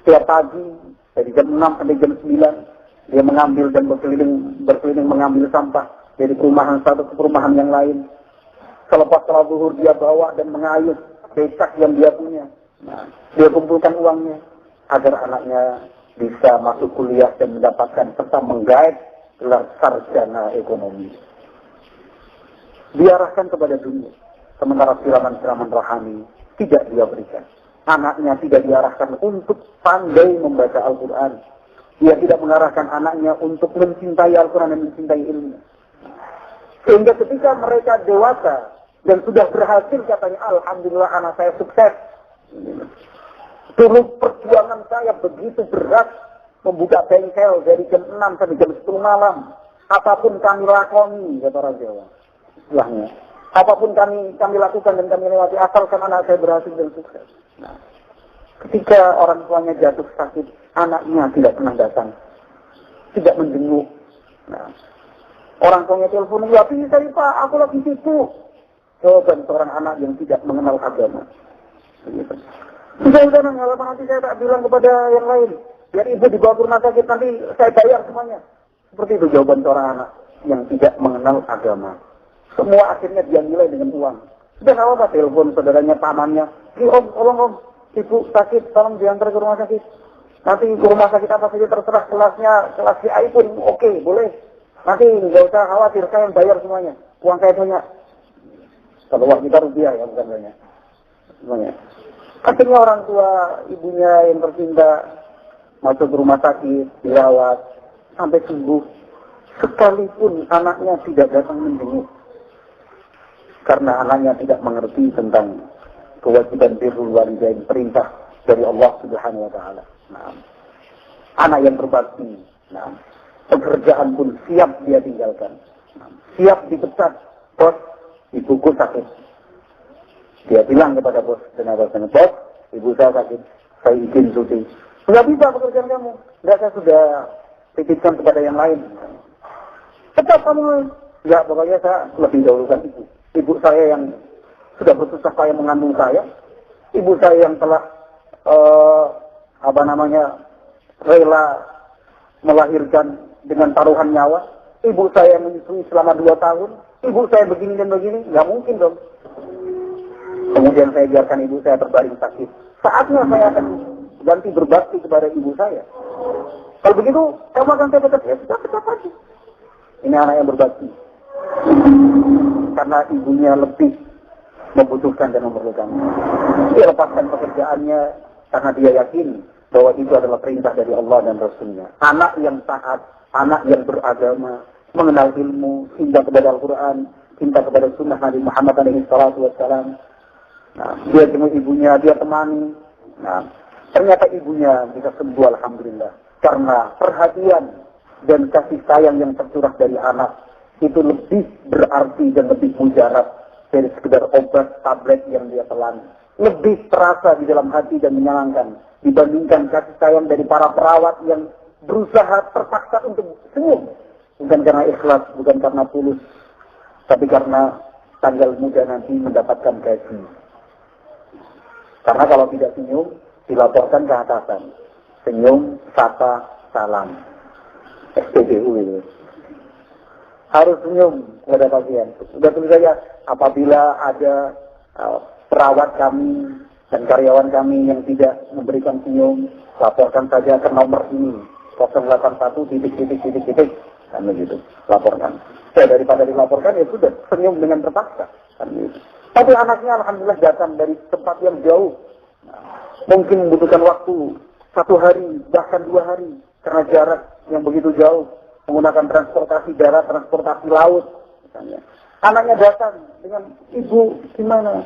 Setiap pagi dari jam 6 sampai jam 9. Dia mengambil dan berkeliling mengambil sampah dari perumahan satu ke perumahan yang lain. Selepas sholat zuhur dia bawa dan mengayuh becak yang dia punya. Dia kumpulkan uangnya agar anaknya bisa masuk kuliah dan mendapatkan serta menggait gelar sarjana ekonomi. Diarahkan kepada dunia. Sementara siraman-siraman rohani tidak dia berikan. Anaknya tidak diarahkan untuk pandai membaca Al-Quran. Dia tidak mengarahkan anaknya untuk mencintai Al-Quran dan mencintai ilmu. Sehingga ketika mereka dewasa dan sudah berhasil katanya, alhamdulillah anak saya sukses. Dulu perjuangan saya begitu berat membuka bengkel dari jam 6 sampai jam 10 malam. Apapun kami lakoni, kata orang Jawa. Istilahnya. Apapun kami lakukan dan kami lewati, asalkan anak saya berhasil dan sukses. Ketika orang tuanya jatuh sakit, anaknya tidak pernah datang. Tidak menjenguk. Orang tuanya telepon, "Ya bisa Pak, aku lagi sibuk." Jawaban seorang anak yang tidak mengenal agama. Sudah nanti saya tak bilang kepada yang lain. Biar ibu dibawa ke rumah sakit, nanti saya bayar semuanya. Seperti itu jawaban seorang anak yang tidak mengenal agama. Semua akhirnya dia nilai dengan uang. Sudah nggak apa-apa, telepon saudaranya, pamannya. Om, tolong om, ibu sakit, tolong diantar ke rumah sakit. Nanti ke rumah sakit apa saja terserah, kelas VI pun oke, boleh. Nanti nggak usah khawatir, saya yang bayar semuanya. Uang saya banyak. Kalau uang kita rupiah ya, bukan banyak. Semuanya. Akhirnya orang tua ibunya yang tercinta masuk ke rumah sakit, dirawat, sampai sembuh. Sekalipun anaknya tidak datang menjenguk. Karena anaknya tidak mengerti tentang kewajiban birrul walidain, perintah dari Allah Subhanahu wa taala. Nah, anak yang berbakti, nah, pekerjaan pun siap dia tinggalkan. Nah, siap dipecat, bos, ibuku sakit. Dia bilang kepada bos tenaga sana, bos, ibu saya sakit, saya izin cuti. Enggak bisa pekerjaan kamu. Enggak, saya sudah titipkan kepada yang lain. Tetap kamu. Enggak, pokoknya saya lebih dahulukan ibu. Ibu saya yang sudah bersusah payah mengandung saya. Ibu saya yang telah rela melahirkan dengan taruhan nyawa. Ibu saya yang menyusui selama 2 tahun. Ibu saya begini dan begini. Enggak mungkin dong. Kemudian saya biarkan ibu saya berbaring sakit. Saatnya saya akan ganti berbakti kepada ibu saya. Kalau begitu, kamu akan saya pecat. Ya sudah, pecat aja. Ini anak yang berbakti. Karena ibunya lebih membutuhkan dan memerlukan. Dia lepaskan pekerjaannya karena dia yakin bahwa itu adalah perintah dari Allah dan Rasulnya. Anak yang taat, anak yang beragama, mengenal ilmu, cinta kepada Al-Quran, cinta kepada sunnah Nabi Muhammad SAW. Nah, dia jenguk ibunya, dia temani. Nah, ternyata ibunya bisa sembuh, alhamdulillah. Karena perhatian dan kasih sayang yang tercurah dari anak itu lebih berarti dan lebih mujarab dari sekedar obat tablet yang dia telan. Lebih terasa di dalam hati dan menyenangkan dibandingkan kasih sayang dari para perawat yang berusaha terpaksa untuk senyum. Bukan karena ikhlas, bukan karena tulus, tapi karena tanggal muda nanti mendapatkan gaji. Karena kalau tidak senyum, dilaporkan ke atasan. Senyum, sapa, salam. SPBU itu. Harus senyum kepada pasien. Sudah tulis saja, apabila ada perawat kami dan karyawan kami yang tidak memberikan senyum, laporkan saja ke nomor ini. 081 titik. Kan begitu. Laporkan. Ya, daripada dilaporkan, ya sudah. Senyum dengan terpaksa. Kan begitu. Tapi anaknya alhamdulillah datang dari tempat yang jauh. Mungkin membutuhkan waktu 1 hari, bahkan 2 hari. Karena jarak yang begitu jauh. Menggunakan transportasi darat, transportasi laut. Misalnya. Anaknya datang dengan ibu, gimana?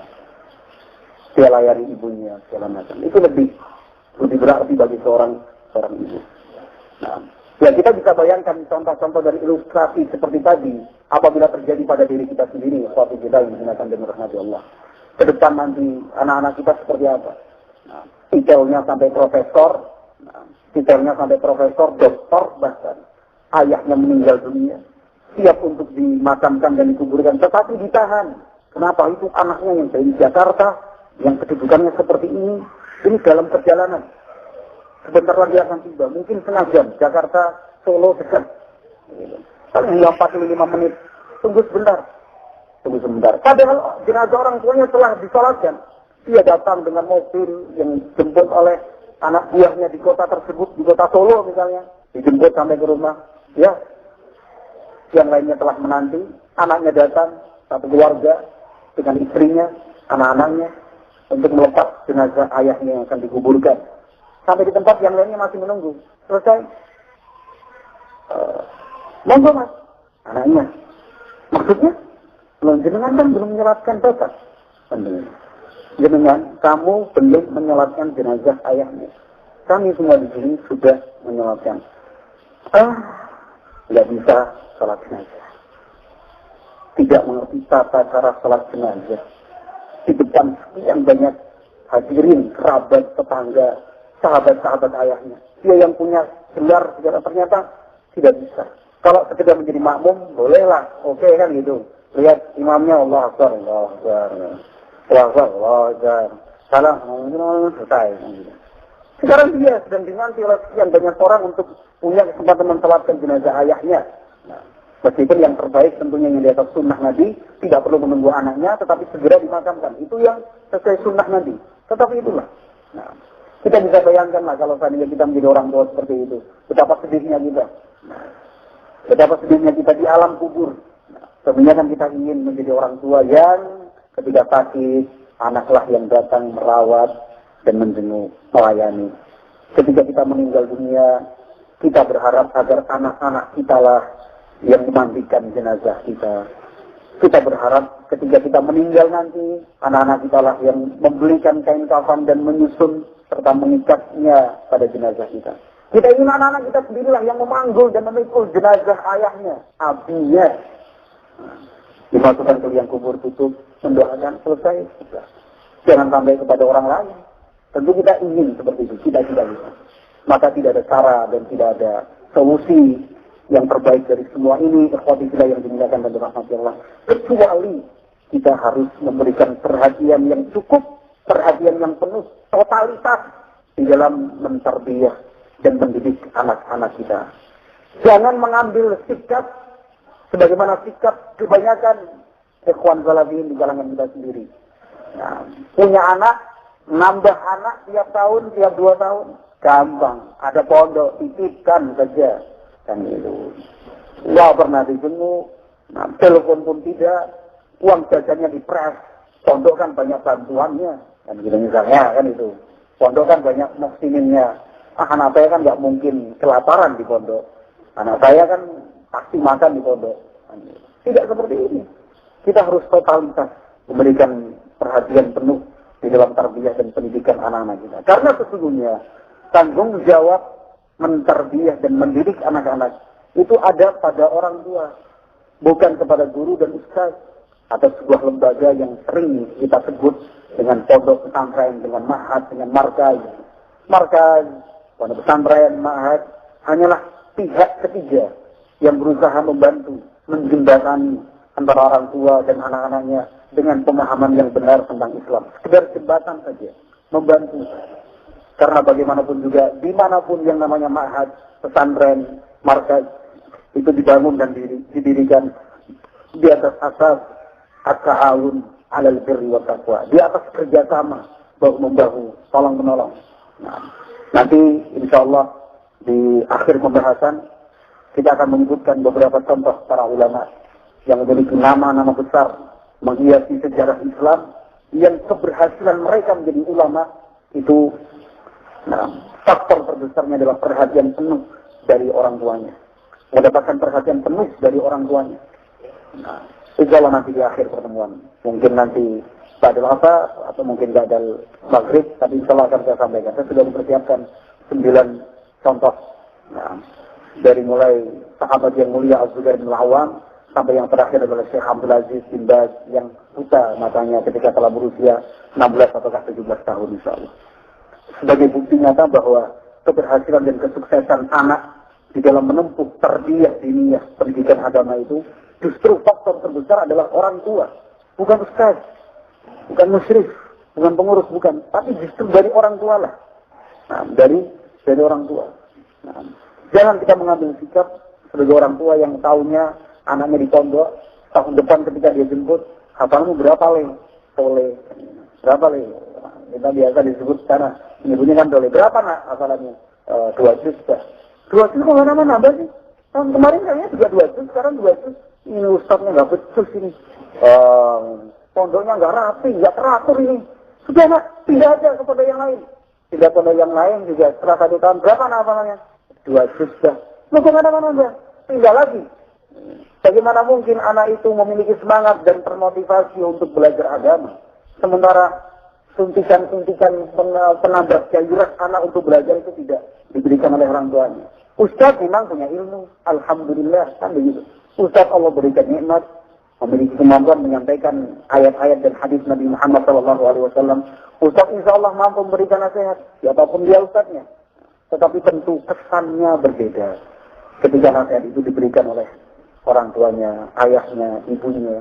Dia layani ibunya, segala macam. Itu lebih berarti bagi seorang ibu. Nah, ya kita bisa bayangkan contoh-contoh dari ilustrasi seperti tadi. Apabila terjadi pada diri kita sendiri, suatu kita yang menggunakan dengan rahmati Allah. Ke depan nanti anak-anak kita seperti apa? Nah, titelnya sampai profesor, doktor bahkan. Ayahnya meninggal dunia, siap untuk dimakamkan dan dikuburkan, tetapi ditahan. Kenapa? Itu anaknya yang dari Jakarta, yang kedudukannya seperti ini dalam perjalanan. Sebentar lagi akan tiba, mungkin setengah jam, Jakarta, Solo dekat. Paling 45 menit, tunggu sebentar. Padahal jenazah orang tuanya telah disolatkan. Dia datang dengan mobil yang dijemput oleh anak buahnya di kota tersebut, di kota Solo misalnya, dijemput sampai ke rumah. Ya, yang lainnya telah menanti, anaknya datang, satu keluarga dengan istrinya, anak-anaknya, untuk melepas jenazah ayahnya yang akan dikuburkan. Sampai di tempat yang lainnya masih menunggu. Selesai. Monggo mas, anaknya. Maksudnya, jenengan kan belum menyolatkan bapak. Jenengan, kamu belum menyolatkan jenazah ayahnya. Kami semua di sini sudah menyolatkan. Tidak bisa salat jenazah. Tidak mengerti tata cara salat jenazah. Di depan sekian banyak hadirin, kerabat, tetangga, sahabat-sahabat ayahnya. Dia yang punya gelar, ternyata tidak bisa. Kalau sekedar menjadi makmum, bolehlah. Oke kan gitu. Lihat imamnya, Allah Akbar, Allah Akbar. Allah Akbar, Allah Akbar. Salam, selesai. Sekarang dia sedang dinanti oleh sekian banyak orang untuk punya kesempatan mensalatkan jenazah ayahnya. Nah, meskipun yang terbaik tentunya yang di atas sunnah Nabi, tidak perlu menunggu anaknya, tetapi segera dimakamkan. Itu yang sesuai sunnah Nabi. Tetapi itulah. Nah, kita bisa bayangkan lah kalau seandainya kita menjadi orang tua seperti itu. Betapa sedihnya kita. Nah, betapa sedihnya kita di alam kubur. Nah, sebenarnya kan kita ingin menjadi orang tua yang ketika sakit, anaklah yang datang merawat dan menjenguk, melayani. Ketika kita meninggal dunia, kita berharap agar anak-anak kita lah yang memandikan jenazah kita. Kita berharap ketika kita meninggal nanti, anak-anak kita lah yang membelikan kain kafan dan menyusun serta mengikatnya pada jenazah kita. Kita ingin anak-anak kita sendirilah yang memanggul dan memikul jenazah ayahnya, abinya. Dimasukkan ke liang kubur, tutup, mendoakan, selesai. Jangan sampai kepada orang lain. Tentu kita ingin seperti itu, kita tidak bisa. Maka tidak ada cara dan tidak ada solusi yang terbaik dari semua ini, ikhwati fillah yang dimuliakan dan dirahmati Allah, kecuali kita harus memberikan perhatian yang cukup, perhatian yang penuh, totalitas di dalam mentarbiyah dan mendidik anak-anak kita. Jangan mengambil sikap sebagaimana sikap kebanyakan ikhwan salafiyin di kalangan kita sendiri. Nah, punya anak, nambah anak tiap tahun, tiap 2 tahun, gampang. Ada pondok, titipkan saja. Kan itu. Nggak pernah dijenguk, nah, telepon pun tidak, uang jajannya dipres. Pondok kan banyak bantuannya, kan gitu misalnya, kan itu. Pondok kan banyak muhsininnya. Anak saya kan nggak mungkin kelaparan di pondok. Anak saya kan pasti makan di pondok. Tidak seperti ini. Kita harus totalitas memberikan perhatian penuh di dalam tarbiyah dan pendidikan anak-anak kita. Karena sesungguhnya tanggung jawab mentarbiyah dan mendidik anak-anak itu ada pada orang tua, bukan kepada guru dan ustaz atau sebuah lembaga yang sering kita sebut dengan pondok pesantren, dengan ma'had, dengan markaz, pondok pesantren, ma'had, hanyalah pihak ketiga yang berusaha membantu, menjembatani antara orang tua dan anak-anaknya dengan pemahaman yang benar tentang Islam. Sekedar jembatan saja, membantu. Karena bagaimanapun juga, dimanapun yang namanya ma'had, pesantren, markaz, itu dibangun dan didirikan di atas asas at-ta'awun 'alal birri wa taqwa, di atas kerjasama, bahu-membahu, tolong-menolong. Nah, nanti insyaallah di akhir pembahasan, kita akan menyebutkan beberapa contoh para ulama yang memiliki nama-nama besar, menghiasi sejarah Islam, yang keberhasilan mereka menjadi ulama, itu faktor terbesarnya adalah perhatian penuh dari orang tuanya. Mendapatkan perhatian penuh dari orang tuanya. Nah, insyaAllah nanti di akhir pertemuan. Mungkin nanti Ba'dal Asar atau mungkin Ba'dal Maghrib, tapi insyaAllah akan saya sampaikan. Saya sudah mempersiapkan 9 contoh. Nah, dari mulai sahabat yang mulia Az-Zubair bin Al-Awwam sampai yang terakhir adalah Syekh Abdul Aziz bin Baz yang buta matanya ketika telah berusia 16 atau 17 tahun insyaAllah. Sebagai bukti nyata bahwa keberhasilan dan kesuksesan anak di dalam menempuh tarbiyah diniyah pendidikan agama itu justru faktor terbesar adalah orang tua, bukan ustaz, bukan musyrif, bukan pengurus, bukan, tapi justru dari orang tua lah. Nah, dari orang tua. Nah, jangan kita mengambil sikap sebagai orang tua yang tahunya anaknya di pondok, tahun depan ketika dia jemput, hafalmu berapa le? Tole. Berapa le? Kita biasa disebut karena menyebutnya kan tole. Berapa nak hafalannya? 2 juz dah. 2 juz kok nama nambah sih? Tahun kemarin kayaknya juga 2 juz, sekarang 2 juz. Ini ustadznya nggak becus ini. Pondoknya nggak rapi, nggak teratur ini. Sudah nak, pindah aja kepada yang lain. Pindah kepada yang lain juga setelah 1 tahun. Berapa nak hafalannya? 2 juz dah. Loh kok nggak nambah? Pindah lagi. Bagaimana mungkin anak itu memiliki semangat dan termotivasi untuk belajar agama, sementara suntikan-suntikan penambah gairah anak untuk belajar itu tidak diberikan oleh orang tuanya. Ustaz memang punya ilmu, alhamdulillah, kan begitu. Ustaz Allah berikan nikmat, memiliki kemampuan menyampaikan ayat-ayat dan hadis Nabi Muhammad SAW. Ustaz insya Allah mampu memberikan nasihat, siapapun dia ustaznya. Tetapi tentu kesannya berbeda ketika nasihat itu diberikan oleh orang tuanya, ayahnya, ibunya.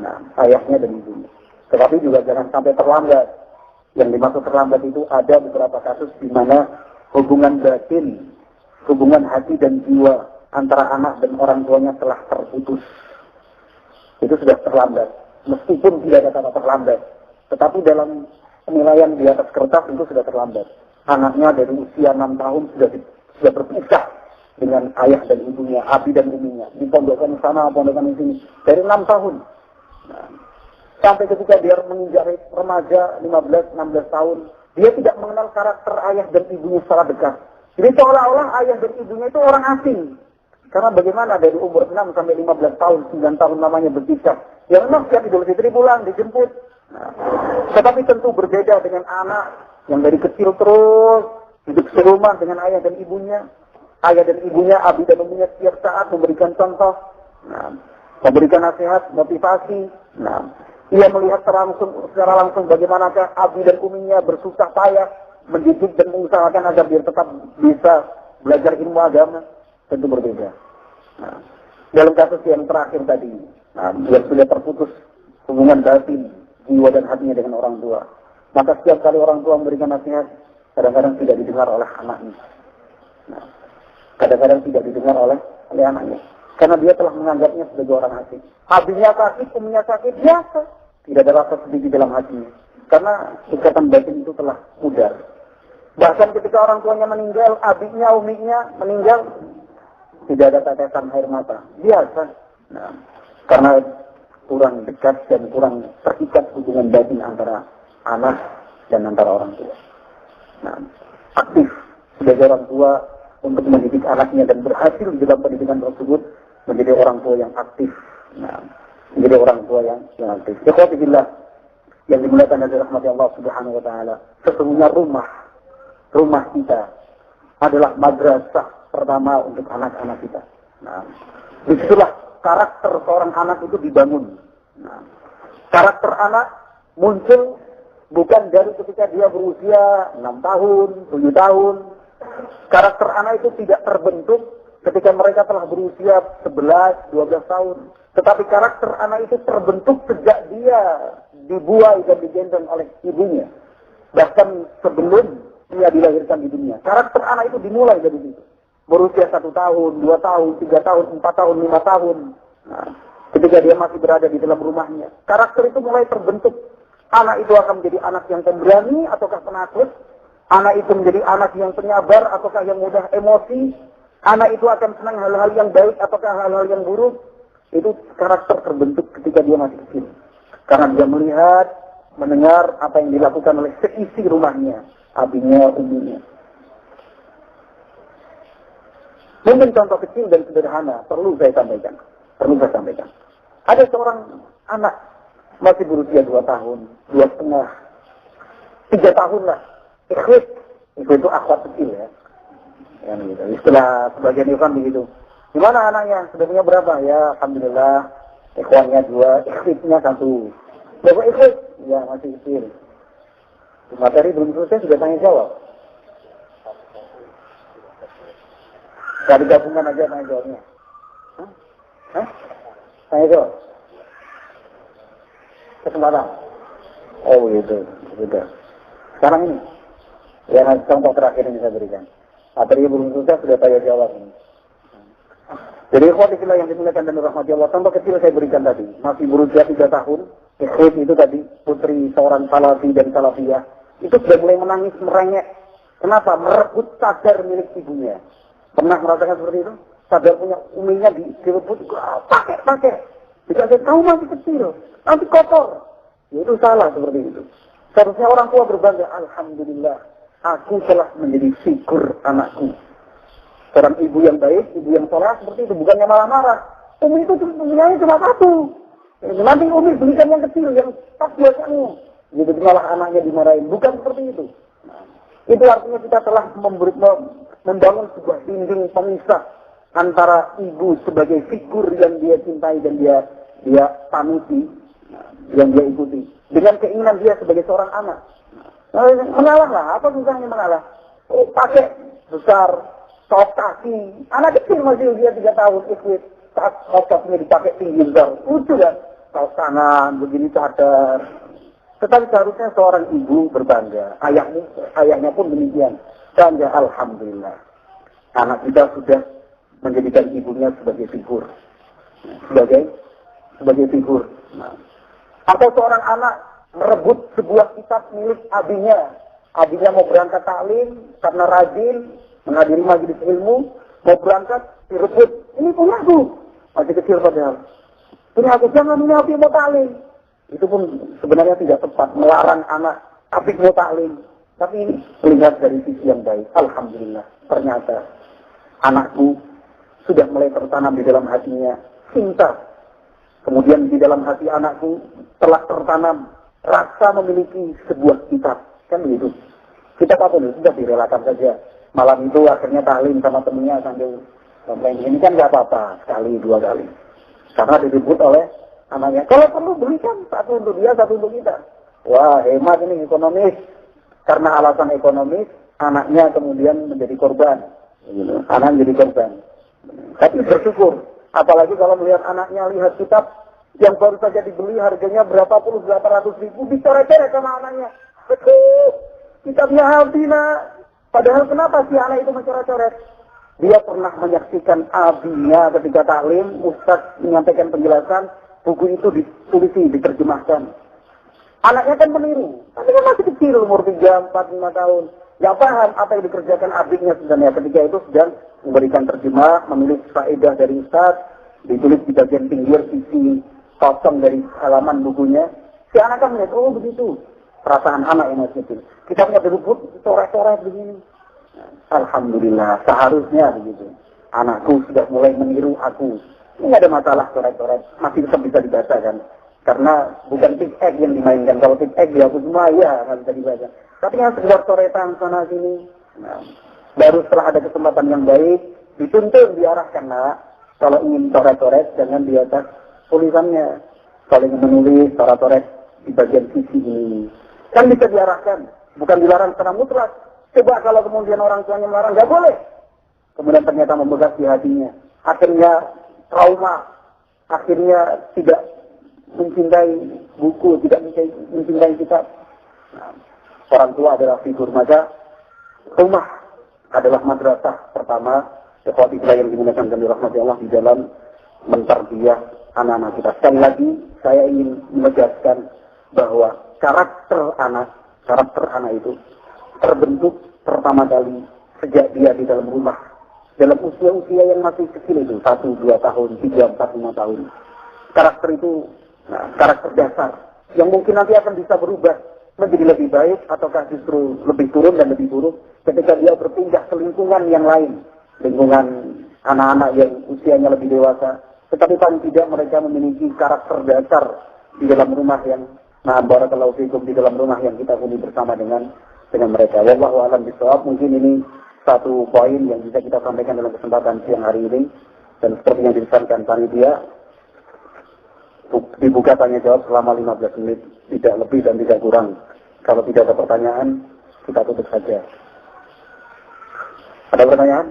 Nah, ayahnya dan ibunya. Tetapi juga jangan sampai terlambat. Yang dimaksud terlambat itu ada beberapa kasus di mana hubungan batin, hubungan hati dan jiwa antara anak dan orang tuanya telah terputus. Itu sudah terlambat. Meskipun tidak ada kata terlambat. Tetapi dalam penilaian di atas kertas itu sudah terlambat. Anaknya dari usia 6 tahun sudah berpisah dengan ayah dan ibunya, abi dan uminya. Di pondokan sana, pondokan sini. Dari 6 tahun. Nah, sampai ketika dia menginjak remaja 15-16 tahun, dia tidak mengenal karakter ayah dan ibunya secara dekat. Jadi seolah-olah ayah dan ibunya itu orang asing. Karena bagaimana dari umur 6 sampai 15 tahun, 9 tahun namanya berpisah. Ya memang setiap Idul Fitri pulang, dijemput. Nah, tetapi tentu berbeda dengan anak yang dari kecil terus hidup serumah dengan ayah dan ibunya. Ayah dan ibunya, abi dan uminya setiap saat memberikan contoh, memberikan nasihat, motivasi. Nah, ia melihat secara langsung bagaimanakah abi dan uminya bersusah payah mendidik dan mengusahakan agar dia tetap bisa belajar ilmu agama. Tentu berbeda. Nah, dalam kasus yang terakhir tadi, dia sudah terputus hubungan batin jiwa dan hatinya dengan orang tua. Maka setiap kali orang tua memberikan nasihat, kadang-kadang tidak didengar oleh anaknya. Nah, kadang-kadang tidak didengar oleh anaknya. Karena dia telah menganggapnya sebagai orang asing. Abinya sakit, uminya sakit, biasa. Tidak ada rasa sedih di dalam hatinya. Karena ikatan batin itu telah pudar. Bahkan ketika orang tuanya meninggal, abinya, uminya meninggal, tidak ada tetesan air mata. Biasa. Nah, karena kurang dekat dan kurang terikat hubungan batin antara anak dan antara orang tua. Nah, aktif sebagai orang tua untuk mendidik anaknya dan berhasil dalam pendidikan tersebut menjadi orang tua yang aktif. Nah, menjadi orang tua yang aktif. Ikhwati billah yang dimuliakan dari rahmat Allah Subhanahu wa taala. Sesungguhnya rumah kita adalah madrasah pertama untuk anak-anak kita. Nah, disitulah karakter seorang anak itu dibangun. Nah, karakter anak muncul bukan dari ketika dia berusia 6 tahun, 7 tahun. Karakter anak itu tidak terbentuk ketika mereka telah berusia 11, 12 tahun. Tetapi karakter anak itu terbentuk sejak dia dibuai dan digendong oleh ibunya. Bahkan sebelum dia dilahirkan di dunia. Karakter anak itu dimulai dari situ. Berusia 1 tahun, 2 tahun, 3 tahun, 4 tahun, 5 tahun. Nah, ketika dia masih berada di dalam rumahnya. Karakter itu mulai terbentuk. Anak itu akan menjadi anak yang pemberani ataukah penakut. Anak itu menjadi anak yang penyabar ataukah yang mudah emosi. Anak itu akan senang hal-hal yang baik ataukah hal-hal yang buruk. Itu karakter terbentuk ketika dia masih kecil. Karena dia melihat, mendengar apa yang dilakukan oleh seisi rumahnya. Abinya, uminya. Mungkin contoh kecil dan sederhana perlu saya sampaikan. Ada seorang anak masih berusia 2 tahun, 2,5, 3 tahun lah. Ikhwat itu akhwat kecil ya. Yang gitu. Istilah sebagian Ikhwan begitu. Gimana anaknya? Sudah punya berapa? Ya, alhamdulillah. Ikhwannya 2, ikhwitnya 1. Berapa ikhwit? Ya, masih kecil. Materi belum selesai sudah tanya jawab. Dari gabungan aja tanya jawabnya. Hah? Tanya jawab. Kesempatan. Oh gitu. Sudah. Sekarang ini. Ya, contoh terakhir yang saya berikan. Materi belum selesai sudah tanya jawab ini. Jadi ikhwatifillah yang dimuliakan dan rahmati Allah. Contoh kecil saya berikan tadi. Masih berusia 3 tahun. Ikhwat itu tadi. Putri seorang salafi dan salafiyah. Itu sudah mulai menangis, merengek. Kenapa? Merebut cadar milik ibunya. Pernah merasakan seperti itu? Cadar punya uminya direbut. Pakai. Dikasih tahu masih kecil. Nanti kotor. Ya, itu salah seperti itu. Seharusnya orang tua berbangga. Alhamdulillah. Aku telah menjadi figur anakku. Seorang ibu yang baik, ibu yang sholat seperti itu. Bukannya malah marah. Umi itu punyanya cuma 1. Nanti umi belikan yang kecil, yang pas buat kamu. Jadi malah anaknya dimarahin. Bukan seperti itu. Nah, itu artinya kita telah membangun sebuah dinding pemisah antara ibu sebagai figur yang dia cintai dan dia tanuti, yang dia ikuti. Dengan keinginan dia sebagai seorang anak. Mengalah lah. Apa susahnya mengalah? Oh, pakai besar, sok kaki. Anak kecil masih usia 3 tahun ikut. Sok kakinya dipakai tinggi besar. Lucu kan? Sok tangan, begini cadar. Tetapi seharusnya seorang ibu berbangga. Ayahnya pun demikian. Bangga, alhamdulillah. Anak kita sudah menjadikan ibunya sebagai figur. Sebagai figur. Nah. Atau seorang anak merebut sebuah kitab milik abinya. Abinya mau berangkat taklim karena rajin menghadiri majelis ilmu, mau berangkat direbut. Ini punya aku. Masih kecil padahal. Punya aku, jangan ini abi mau taklim. Itu pun sebenarnya tidak tepat melarang anak abi mau taklim. Tapi melihat dari sisi yang baik, alhamdulillah. Ternyata anakku sudah mulai tertanam di dalam hatinya cinta. Kemudian di dalam hati anakku telah tertanam rasa memiliki sebuah kitab. Kan begitu. Kitab apa nih? Sudah direlakan saja. Malam itu akhirnya taklim sama temennya sambil komplain. Ini kan gak apa-apa. Sekali, 2 kali. Karena disebut oleh anaknya. Kalau perlu belikan satu untuk dia, satu untuk kita. Wah, hemat ini ekonomis. Karena alasan ekonomis, anaknya kemudian menjadi korban. Anak menjadi korban. Tapi bersyukur. Apalagi kalau melihat anaknya lihat kitab yang baru saja dibeli harganya berapa puluh, berapa ratus ribu. Bicara-cara sama anaknya. Betul, kitabnya habis nak. Padahal kenapa si anak itu mencoret-coret? Dia pernah menyaksikan abinya ketika taklim, ustaz menyampaikan penjelasan, buku itu ditulisi, diterjemahkan. Anaknya kan meniru, tapi kan masih kecil, umur 3, 4, 5 tahun. Gak paham apa yang dikerjakan abinya sebenarnya. Ketika itu sedang memberikan terjemah, menulis faedah dari ustaz, ditulis di bagian pinggir sisi kosong dari halaman bukunya. Si anak kan melihat, oh begitu. Perasaan anak yang masih kecil. Kitabnya direbut, coret-coret begini. Alhamdulillah, seharusnya begitu. Anakku sudah mulai meniru aku. Ini nggak ada masalah coret-coret, masih tetap bisa dibaca kan. Karena bukan pickaxe yang dimainkan. Kalau pickaxe dihapus semua, ya nggak bisa dibaca. Tapi yang sekedar coretan sana sini. Nah, baru setelah ada kesempatan yang baik, dituntun, diarahkan. Nah, kalau ingin coret-coret, jangan di atas tulisannya. Kalau ingin menulis, coret-coret di bagian sisi ini. Kan bisa diarahkan, bukan dilarang secara mutlak. Coba kalau kemudian orang tuanya melarang, nggak boleh. Kemudian ternyata membekas di hatinya. Akhirnya trauma. Akhirnya tidak mencintai buku, tidak mencintai kitab. Nah, orang tua adalah figur, maka rumah adalah madrasah pertama. Ikhwati yang dimuliakan dan dirahmati Allah di dalam mentarbiyah anak-anak kita. Sekali lagi, saya ingin menegaskan bahwa karakter anak itu terbentuk pertama kali sejak dia di dalam rumah. Dalam usia-usia yang masih kecil itu, 1, 2 tahun, 3, 4, 5 tahun. Karakter itu, karakter dasar, yang mungkin nanti akan bisa berubah menjadi lebih baik, ataukah justru lebih turun dan lebih buruk, ketika dia berpindah ke lingkungan yang lain. Lingkungan anak-anak yang usianya lebih dewasa. Tetapi paling tidak mereka memiliki karakter dasar di dalam rumah yang barakallahu fikum, di dalam rumah yang kita huni bersama dengan mereka. Wallahu a'lam bishawab. Mungkin ini satu poin yang bisa kita sampaikan dalam kesempatan siang hari ini. Dan seperti yang disampaikan panitia, dibuka tanya jawab selama 15 menit, tidak lebih dan tidak kurang. Kalau tidak ada pertanyaan, kita tutup saja. Ada pertanyaan?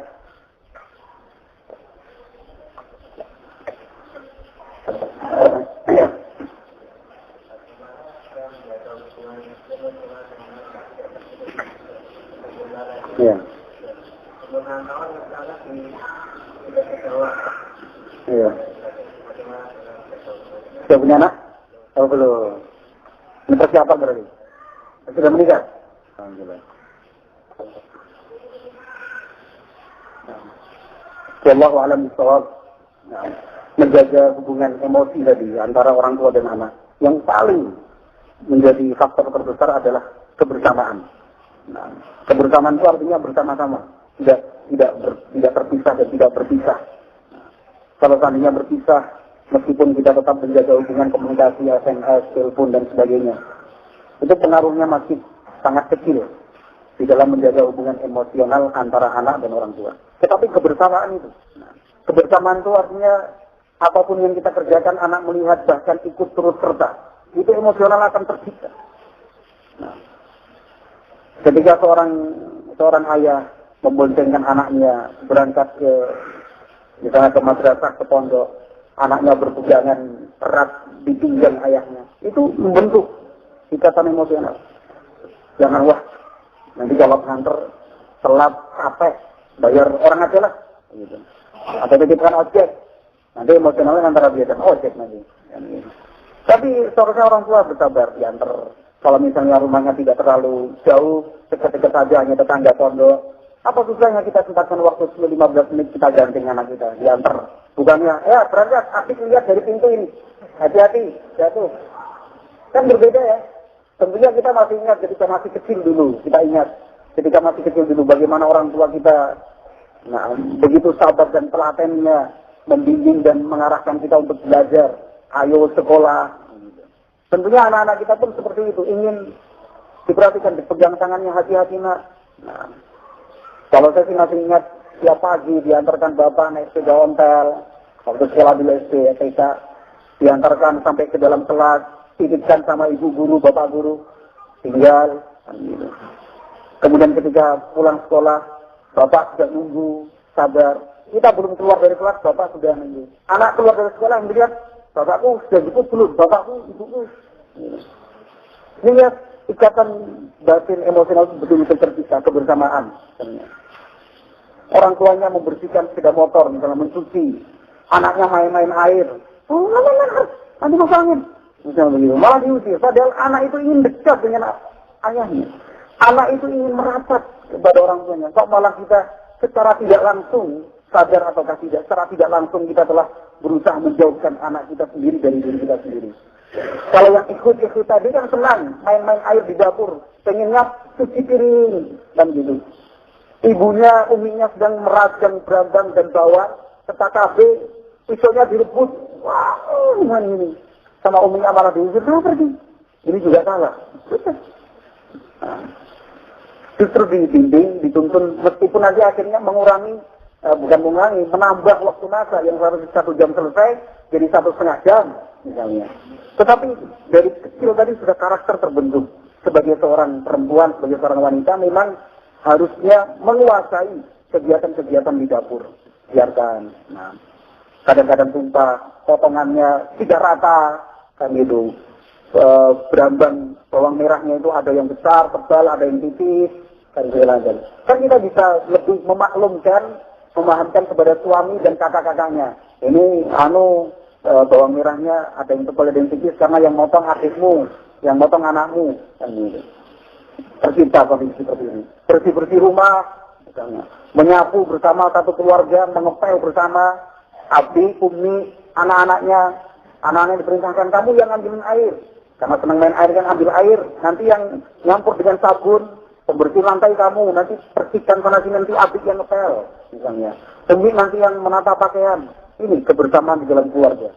Iya. Iya. Sudah punya anak? Oh belum. Ini persiapan berarti? Sudah menikah? Alhamdulillah. Wallahu a'lam bishawab. Menjaga hubungan emosi tadi antara orang tua dan anak. Yang paling menjadi faktor terbesar adalah kebersamaan. Nah, kebersamaan itu artinya bersama-sama, tidak terpisah dan tidak berpisah. Kalau seandainya berpisah, meskipun kita tetap menjaga hubungan komunikasi, SMS, telepon dan sebagainya, itu pengaruhnya masih sangat kecil di dalam menjaga hubungan emosional antara anak dan orang tua. Tetapi kebersamaan itu, kebersamaan itu artinya apapun yang kita kerjakan, anak melihat bahkan ikut turut serta, itu emosional akan tercipta. Nah, ketika seorang ayah memboncengkan anaknya berangkat ke misalnya ke madrasah, ke pondok, anaknya berpegangan erat di pinggang ayahnya, itu membentuk ikatan emosional. Jangan wah nanti kalau nganter telat capek, bayar orang aja lah, gitu. Atau titipkan ojek, nanti emosionalnya antara dia dan ojek nanti. Tapi seharusnya orang tua bersabar diantar. Kalau misalnya rumahnya tidak terlalu jauh, dekat-dekat saja hanya tetangga pondok. Apa susahnya kita sempatkan waktu 10-15 menit kita ganting anak kita, diantar. Bukannya, ya berangkat, asik lihat dari pintu ini. Hati-hati, jatuh. Kan berbeda ya. Tentunya kita masih ingat ketika masih kecil dulu. Kita ingat ketika masih kecil dulu bagaimana orang tua kita begitu sabar dan telatennya membimbing dan mengarahkan kita untuk belajar. Ayo sekolah. Tentunya anak-anak kita pun seperti itu. Ingin diperhatikan, dipegang tangannya, hati-hati nak. Nah, kalau saya sih masih ingat tiap pagi diantarkan bapak naik sepeda ontel. Waktu sekolah di SD, TK. Diantarkan sampai ke dalam kelas. Titipkan sama ibu guru, bapak guru. Tinggal. Gitu. Kemudian ketika pulang sekolah, bapak sudah nunggu, sabar. Kita belum keluar dari kelas, bapak sudah nunggu. Anak keluar dari sekolah, yang dilihat, bapakku sudah jemput belum? Bapakku, ibuku. Ini lihat ikatan batin emosional itu betul-betul terpisah, kebersamaan. Orang tuanya membersihkan sepeda motor, misalnya mencuci. Anaknya main-main air. Oh, nanti masuk angin. Misalnya begitu. Malah diusir. Padahal anak itu ingin dekat dengan ayahnya. Anak itu ingin merapat kepada orang tuanya. Kok malah kita secara tidak langsung, sadar ataukah tidak, secara tidak langsung kita telah berusaha menjauhkan anak kita sendiri dari diri kita sendiri. Kalau yang ikut tadi kan senang, main-main air di dapur, pengennya cuci piring, dan gitu. Ibunya, uminya sedang merajang berambang dan bawang, ketakabe, pisaunya direbut, wah, ini. Sama uminya malah diusir, pergi. Ini juga salah. Justru dibimbing, dituntun, meskipun nanti akhirnya mengurangi, menambah waktu masa yang seharusnya 1 jam selesai, jadi 1,5 jam, misalnya. Tetapi dari kecil tadi sudah karakter terbentuk. Sebagai seorang perempuan, sebagai seorang wanita, memang harusnya menguasai kegiatan-kegiatan di dapur. Biarkan. Nah, kadang-kadang tumpah, potongannya tidak rata, kan gitu. Berambang bawang merahnya itu ada yang besar, tebal, ada yang tipis, kan gitu. Kan kita bisa lebih memaklumkan, memahamkan kepada suami dan kakak-kakaknya. Ini bawang merahnya ada yang tebal, ada yang tipis, karena yang motong adikmu, yang motong anakmu, kan gitu. Tercipta kondisi seperti ini. Bersih-bersih rumah, misalnya. Menyapu bersama satu keluarga, mengepel bersama, abdi, umi, anak-anaknya. Anak-anaknya diperintahkan, kamu yang ambilin air. Karena senang main air kan ambil air. Nanti yang nyampur dengan sabun, pembersih lantai kamu. Nanti bersihkan sana sini, nanti abdi yang ngepel, misalnya. Umi nanti yang menata pakaian. Ini kebersamaan di dalam keluarga.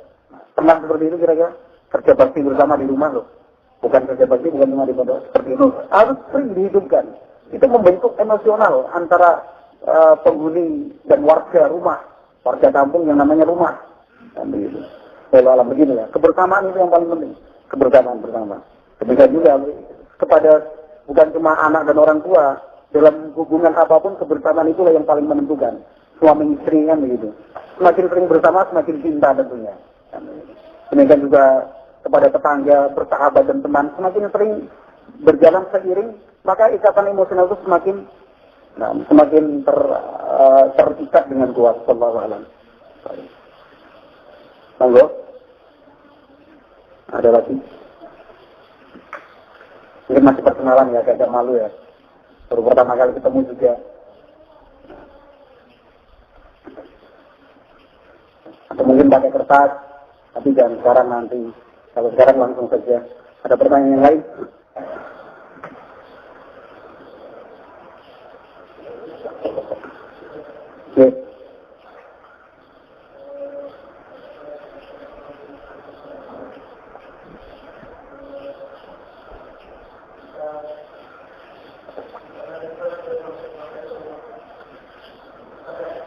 Tenang seperti itu kira-kira. Kerja bakti bersama di rumah loh. Bukan kerja bakti, bukan cuma di pondok. Seperti itu harus sering dihidupkan. Itu membentuk emosional antara penghuni dan warga rumah. Warga kampung yang namanya rumah. Dan begitu. Kalau alam begini ya. Kebersamaan itu yang paling penting. Kebersamaan bersama. Demikian juga kepada bukan cuma anak dan orang tua. Dalam hubungan apapun kebersamaan itulah yang paling menentukan. Suami istri kan begitu. Semakin sering bersama semakin cinta tentunya. Demikian juga kepada tetangga, bersahabat dan teman, semakin sering berjalan seiring, maka ikatan emosional itu semakin terikat dengan kuat. Wallahu a'lam. Monggo. Ada lagi? Mungkin masih perkenalan ya, agak malu ya. Baru pertama kali ketemu juga. Atau mungkin pakai kertas, tapi jangan sekarang nanti. Kalau sekarang langsung saja. Ada pertanyaan yang lain? Oke.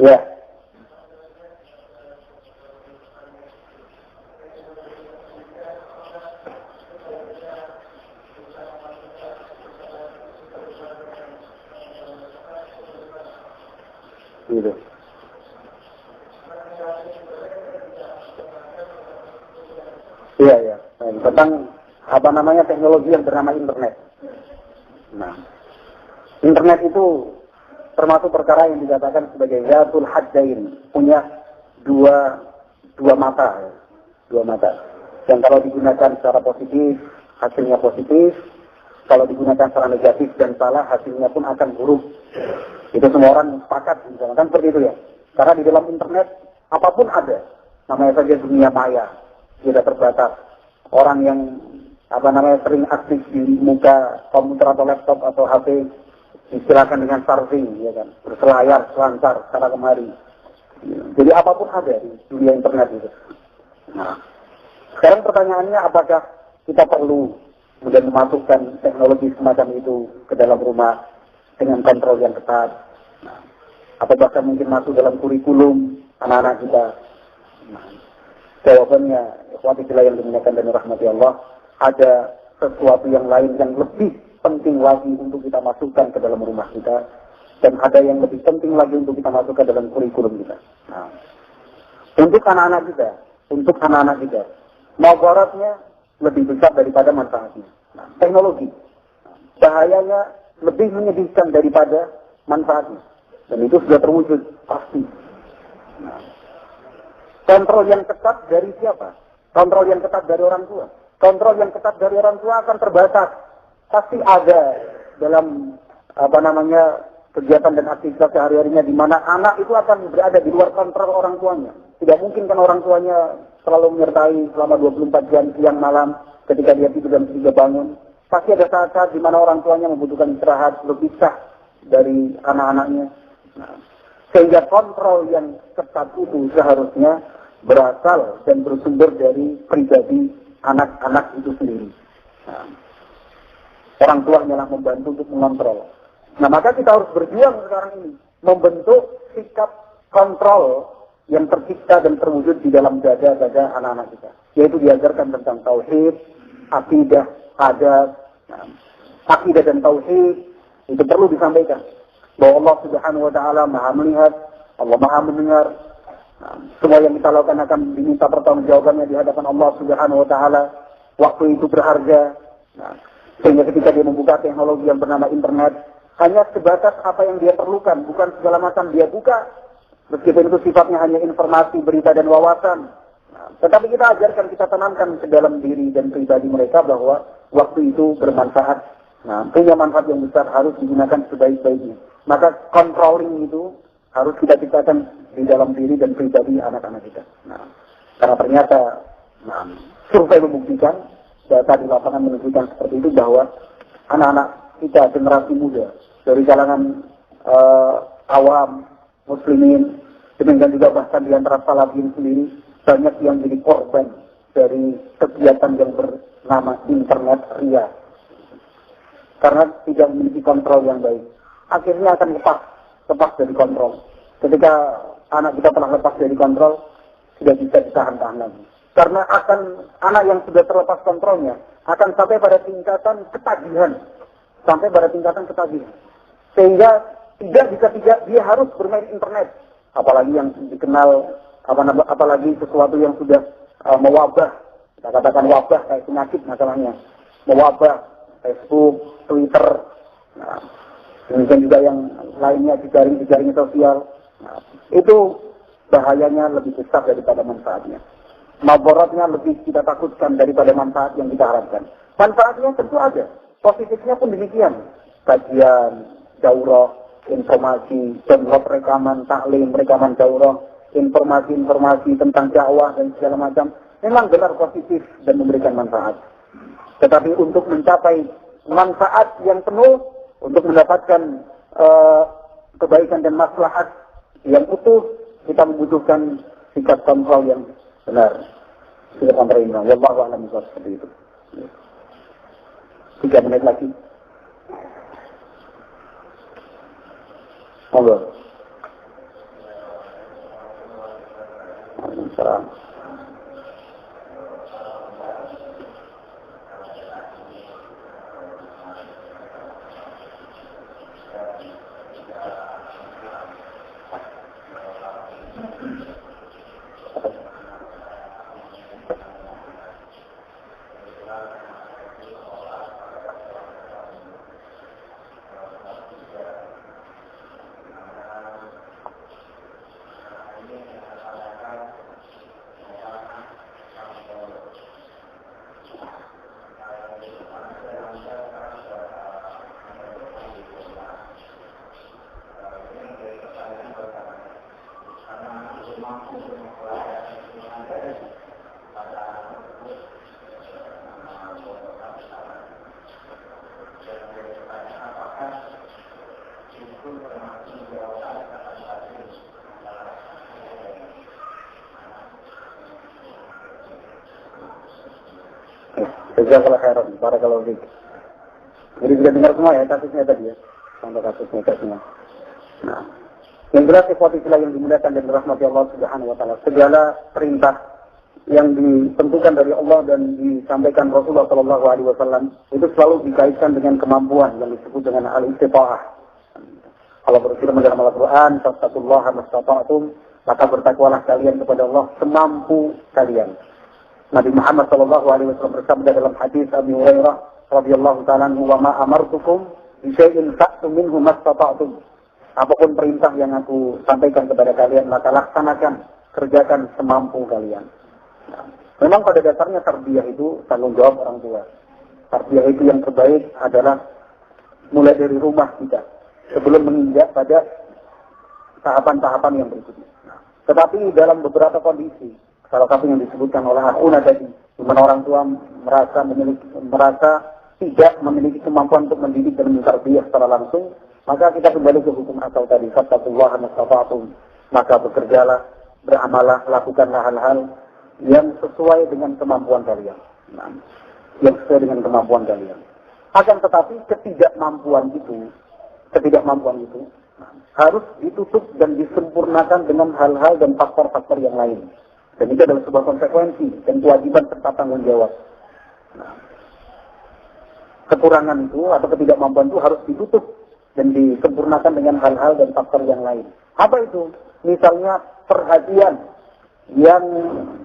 Ya. Gitu. Iya, ya. Tentang teknologi yang bernama internet. Nah, internet itu termasuk perkara yang dikatakan sebagai zatul haddain, punya dua mata, ya. Dua mata. Dan kalau digunakan secara positif, hasilnya positif. Kalau digunakan secara negatif dan salah, hasilnya pun akan buruk. Itu semua orang sepakat, misalnya kan seperti itu ya. Karena di dalam internet, apapun ada. Namanya saja dunia maya, tidak terbatas. Orang yang sering aktif di muka komputer atau laptop atau HP, istilahkan dengan surfing, ya kan, berselayar, selancar, sana kemari. Jadi apapun ada di dunia internet itu. Nah, sekarang pertanyaannya, apakah kita perlu kemudian memasukkan teknologi semacam itu ke dalam rumah dengan kontrol yang ketat? Nah, atau bahkan mungkin masuk dalam kurikulum anak-anak kita? Nah, jawabannya, ikhwatibillah yang dimuliakan dan rahmati Allah, ada sesuatu yang lain yang lebih penting lagi untuk kita masukkan ke dalam rumah kita, dan ada yang lebih penting lagi untuk kita masukkan dalam kurikulum kita. Nah, untuk anak-anak kita, mudaratnya lebih besar daripada manfaatnya. Nah, teknologi, bahayanya lebih menyedihkan daripada manfaatnya, dan itu sudah terwujud pasti. Nah, kontrol yang ketat dari siapa? Kontrol yang ketat dari orang tua. Kontrol yang ketat dari orang tua akan terbatas. Pasti ada dalam kegiatan dan aktivitas sehari-harinya di mana anak itu akan berada di luar kontrol orang tuanya. Tidak mungkin kan orang tuanya selalu menyertai selama 24 jam siang malam ketika dia tidur dan juga bangun. Pasti ada saat-saat di mana orang tuanya membutuhkan istirahat, berpisah dari anak-anaknya. Nah, sehingga kontrol yang ketat itu seharusnya berasal dan bersumber dari pribadi anak-anak itu sendiri. Nah, orang tua hanyalah membantu untuk mengontrol. Nah, maka kita harus berjuang sekarang ini membentuk sikap kontrol yang tercipta dan terwujud di dalam dada-dada anak-anak kita. Yaitu diajarkan tentang tauhid, akidah, adab. Nah, akidah dan tauhid itu perlu disampaikan. Bahwa Allah Subhanahu wa Ta'ala Maha melihat, Allah Maha mendengar. Nah, semua yang kita lakukan akan diminta pertanggungjawabannya di hadapan Allah Subhanahu wa Ta'ala. Waktu itu berharga. Nah, sehingga ketika dia membuka teknologi yang bernama internet, hanya sebatas apa yang dia perlukan, bukan segala macam dia buka. Meskipun itu sifatnya hanya informasi, berita dan wawasan. Nah, tetapi kita ajarkan, kita tanamkan ke dalam diri dan pribadi mereka bahwa waktu itu bermanfaat. Nah, punya manfaat yang besar, harus digunakan sebaik-baiknya. Maka controlling itu harus kita ciptakan di dalam diri dan pribadi anak-anak kita. Nah, karena ternyata survei membuktikan, data di lapangan menunjukkan seperti itu, bahwa anak-anak kita, generasi muda, dari kalangan awam, muslimin, demikian juga bahkan di antara salafiyin sendiri, banyak yang jadi korban dari kegiatan yang bernama internet ria. Karena tidak memiliki kontrol yang baik. Akhirnya akan lepas dari kontrol. Ketika anak kita telah lepas dari kontrol, tidak bisa ditahan-tahan lagi. Karena anak yang sudah terlepas kontrolnya akan sampai pada tingkatan ketagihan. Sehingga dia harus bermain internet. Apalagi yang dikenal, apalagi sesuatu yang sudah mewabah. Kita katakan wabah, kayak penyakit masalahnya. Mewabah, Facebook, Twitter, demikian juga yang lainnya di jaring sosial. Nah, itu bahayanya lebih besar daripada manfaatnya. Mabaratnya lebih kita takutkan daripada manfaat yang kita harapkan. Manfaatnya tentu ada, positifnya pun demikian. Kajian, daurah, informasi, download rekaman taklim, rekaman daurah, informasi-informasi tentang dakwah dan segala macam, memang benar positif dan memberikan manfaat. Tetapi untuk mencapai manfaat yang penuh, untuk mendapatkan kebaikan dan maslahat yang utuh, kita membutuhkan sikap kontrol yang benar. Sikap kontrol yang benar. Wallahu a'lam bishawab, seperti itu. 3 menit lagi. Monggo. Waalaikumsalam. Jazakallahu khairan, barakallahu fiik. Jadi sudah dengar semua ya kasusnya tadi ya, contoh kasusnya semua. Nah, yang jelas ikhwati fillah yang dimuliakan dan dirahmati Allah Subhanahu wa taala, segala perintah yang ditentukan dari Allah dan disampaikan Rasulullah sallallahu alaihi wasallam itu selalu dikaitkan dengan kemampuan yang disebut dengan al-istita'ah. Allah berfirman dalam Al-Qur'an, "Fattaqullaha mastata'tum", maka bertakwalah kalian kepada Allah semampu kalian. Nabi Muhammad sallallahu alaihi wasallam bersabda dalam hadis Abu Hurairah radhiyallahu ta'ala anhu, "Wa ma amartukum bi syai'in fa'tu minhu mastata'tum." Apapun perintah yang aku sampaikan kepada kalian, maka laksanakan, kerjakan semampu kalian. Nah, memang pada dasarnya tarbiyah itu tanggung jawab orang tua. Tarbiyah itu yang terbaik adalah mulai dari rumah kita sebelum menginjak pada tahapan-tahapan yang berikutnya. Nah, tetapi dalam beberapa kondisi, salah satu yang disebutkan oleh Akhuna tadi, di mana orang tua merasa tidak memiliki kemampuan untuk mendidik dan mentarbiyah secara langsung, maka kita kembali ke hukum asal tadi, fattaqullaha mastata'tum, maka bekerjalah, beramalah, lakukanlah hal-hal yang sesuai dengan kemampuan kalian. Nah, yang sesuai dengan kemampuan kalian. Akan tetapi ketidakmampuan itu harus ditutup dan disempurnakan dengan hal-hal dan faktor-faktor yang lain. Dan itu adalah sebuah konsekuensi dan kewajiban serta tanggung jawab. Nah, kekurangan itu atau ketidakmampuan itu harus ditutup dan disempurnakan dengan hal-hal dan faktor yang lain. Apa itu? Misalnya perhatian yang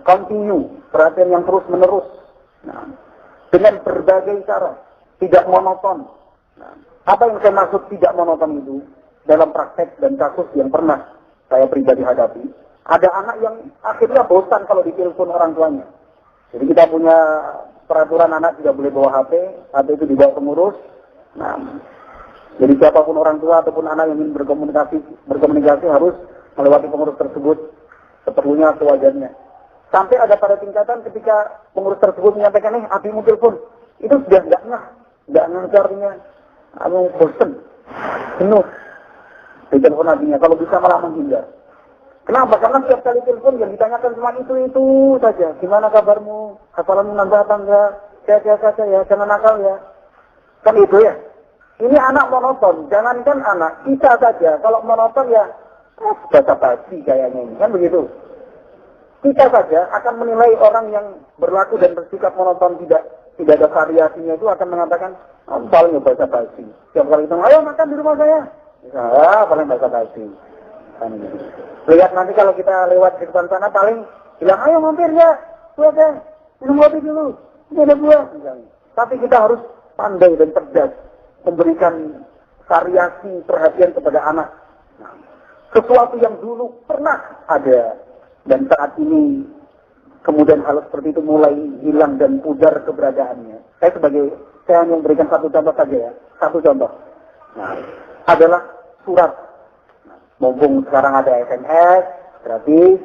continue, perhatian yang terus-menerus. Nah, dengan berbagai cara, tidak monoton. Nah, apa yang saya maksud tidak monoton itu? Dalam praktek dan kasus yang pernah saya pribadi hadapi, ada anak yang akhirnya bosan kalau ditelepon orang tuanya. Jadi kita punya peraturan anak tidak boleh bawa HP itu dibawa pengurus. Nah, jadi siapapun orang tua ataupun anak yang ingin berkomunikasi harus melewati pengurus tersebut seperlunya sewajarnya. Sampai ada pada tingkatan ketika pengurus tersebut menyampaikan, abimu telepon, itu sudah nggak ngancarnya, bosan, penuh. Di telepon abinya, kalau bisa malah menghindar. Kenapa? Karena setiap kali telepon yang ditanyakan cuma itu saja. Gimana kabarmu? Hafalanmu nambah apa enggak? Sehat-sehat saja ya, jangan nakal ya. Kan itu ya. Ini anak monoton. Jangankan anak, kita saja. Kalau monoton ya, basa-basi kayaknya ini. Kan begitu. Kita saja akan menilai orang yang berlaku dan bersikap monoton tidak ada variasinya itu akan mengatakan, paling basa-basi. Setiap kali itu, ayo makan di rumah saya. Paling basa-basi. Kan gitu. Lihat nanti kalau kita lewat di depan sana paling bilang, ayo mampir ya, buah deh, minum kopi dulu, ini ada buah. Tapi kita harus pandai dan cerdas memberikan variasi perhatian kepada anak. Nah, sesuatu yang dulu pernah ada dan saat ini kemudian hal seperti itu mulai hilang dan pudar keberadaannya. Saya hanya memberikan satu contoh saja ya, satu contoh. Nah, adalah surat. Mumpung sekarang ada SMS gratis,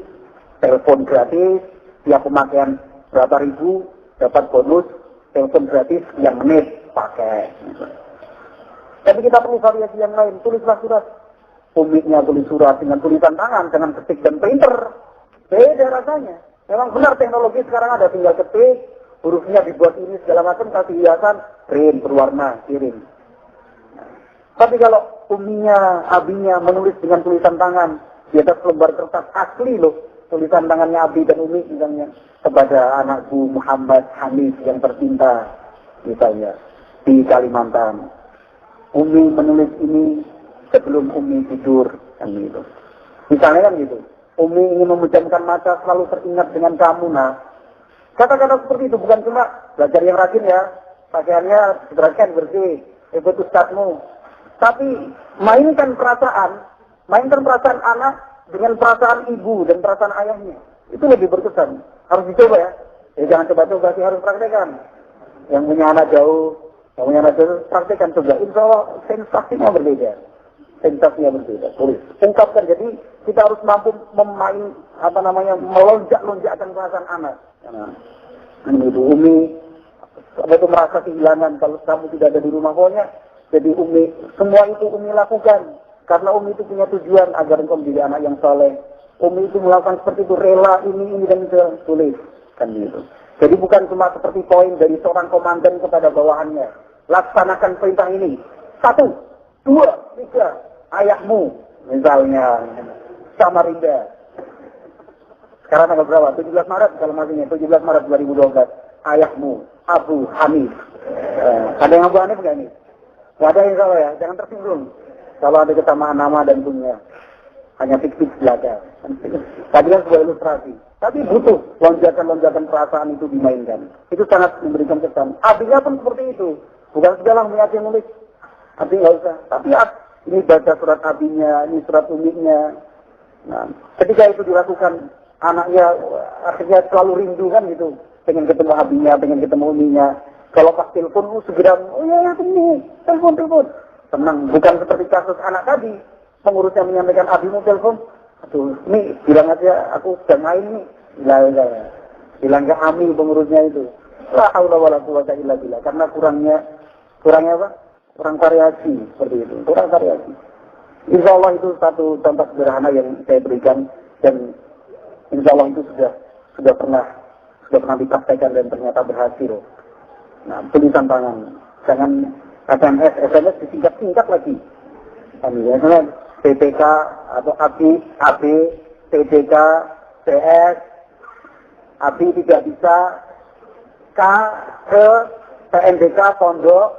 telepon gratis, tiap pemakaian berapa ribu dapat bonus, telepon gratis yang menit pakai. Tapi kita perlu variasi yang lain, tulislah surat. Umiknya tulis surat dengan tulisan tangan, dengan ketik dan printer. Beda rasanya. Memang benar teknologi sekarang ada, tinggal ketik, hurufnya dibuat ini segala macam, kasih hiasan, print, berwarna, kirim. Tapi kalau uminya, abinya menulis dengan tulisan tangan di atas lembar kertas asli loh, tulisan tangannya abi dan umi misalnya kepada anakku Muhammad Hanif yang tercinta misalnya di Kalimantan. Umi menulis ini sebelum umi tidur kan gitu. Misalnya kan gitu. Umi ingin memejamkan mata selalu teringat dengan kamu. Nah, kata-kata seperti itu bukan cuma belajar yang rajin ya, pakaiannya dibersihkan bersih, ikut ustadzmu. Tapi mainkan perasaan anak dengan perasaan ibu dan perasaan ayahnya. Itu lebih berkesan. Harus dicoba ya. Jangan coba-coba sih, harus praktekkan. Yang punya anak jauh praktekkan coba. Insya Allah sensasinya berbeda. Intensitasnya berbeda, tulis. Ungkapkan, jadi kita harus mampu melonjak-lonjakkan perasaan anak. Karena itu Umi, itu merasa kehilangan kalau kamu tidak ada di rumah. Pokoknya, jadi Umi, semua itu Umi lakukan. Karena Umi itu punya tujuan agar engkau menjadi anak yang soleh. Umi itu melakukan seperti itu, rela ini dan itu, tulis. Kan gitu. Jadi bukan cuma seperti poin dari seorang komandan kepada bawahannya. Laksanakan perintah ini. 1, 2, 3, ayahmu. Misalnya, Samarinda. Sekarang tanggal berapa? 17 Maret kalau masihnya. 17 Maret 2012. Ayahmu, Abu Hanif. Ada yang Abu Hanif enggak ini? Wadah insya Allah ya, jangan tersinggung. Kalau ada kesamaan nama dan punya. Hanya fiktif belaka. Tadi kan sebuah ilustrasi. Tapi butuh lonjakan-lonjakan perasaan itu dimainkan. Itu sangat memberikan kesan. Artinya pun seperti itu. Bukan segala melihat yang nulis. Artinya nggak usah. Tapi ini baca surat abinya, ini surat umiknya. Nah, ketika itu dilakukan, anaknya akhirnya selalu rindu kan gitu. Pengen ketemu abinya, pengen ketemu uminya. Kalau pas telepon, segera, oh ya ini, telepon. Tenang, bukan seperti kasus anak tadi. Pengurusnya menyampaikan, abimu telepon. Aduh, nih, bilang aja, aku sedang main nih. Bilang ke Ami pengurusnya itu. La haula wala quwwata illa billah. Karena kurangnya apa? Kurang variasi, seperti itu. Kurang variasi. Insya Allah itu satu contoh sederhana yang saya berikan. Dan insya Allah itu sudah pernah dipraktekkan dan ternyata berhasil. Nah, tulisan tangan. Jangan SMS disingkat-singkat lagi. Misalnya PPK atau AB, PDK, PS, AB tidak bisa, K, ke, PNDK, pondok,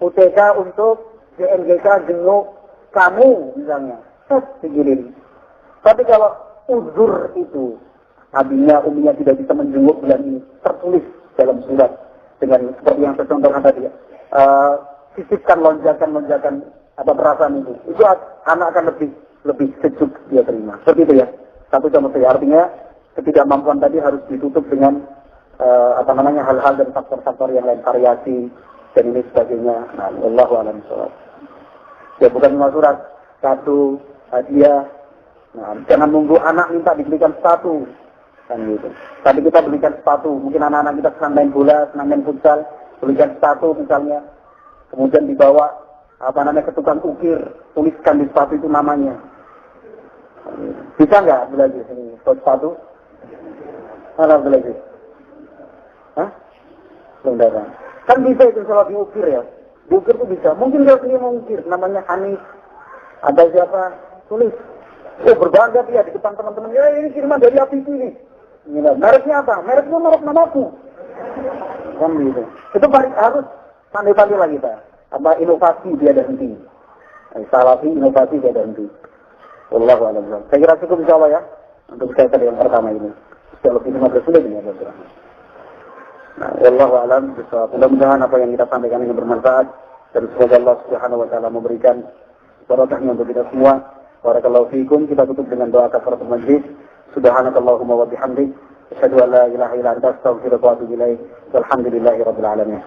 UTK untuk, JNGK, jenguk, kamu, misalnya. Dikirim. Tapi kalau uzur itu, abinya, uminya tidak bisa menjenguk bulan ini, tertulis dalam surat dengan seperti yang saya contohkan tadi. Sisipkan lonjakan apa perasaan itu anak akan lebih sejuk dia terima. Seperti itu ya. Satu contoh saya. Artinya ketidakmampuan tadi harus ditutup dengan hal-hal dan faktor-faktor yang lain, variasi dan ini sebagainya. Nah, wallahu a'lam bishawab. Ya bukan cuma surat, satu hadiah. Nah, jangan nunggu anak minta diberikan sepatu. Kan gitu. Tadi kita belikan sepatu, mungkin anak-anak kita senang main bola, senang main futsal, belikan sepatu misalnya. Kemudian dibawa ke tukang ukir, tuliskan di sepatu itu namanya. Bisa nggak belajar ini sepatu? Mana belajar? Hah? Belum datang. Kan bisa itu kalau diukir ya. Diukir itu bisa. Mungkin dia sendiri mau ukir, namanya Hanif. Ada siapa? Tulis. Oh berbangga dia di depan teman-teman. Ya ini kiriman dari APP ini. Mereknya apa? Mereknya merek namaku. Kan gitu. Itu harus pandai-pandai lah kita. Apa inovasi dia ada henti. Salafi inovasi dia ada henti. Wallahu a'lam. Saya kira cukup insyaallah ya untuk saya tadi yang pertama ini. Kalau kita masuk sudah ini ya. Nah, wallahu a'lam. Mudah-mudahan apa yang kita sampaikan ini bermanfaat dan semoga Allah Subhanahu wa taala memberikan barakahnya untuk kita semua. Barakallahu fiikum. Kita tutup dengan doa kafaratul majlis. Subhanakallahumma wa bihamdik asyhadu an la ilaha illa anta astaghfiruka wa atubu ilaik. Walhamdulillahirabbil alamin.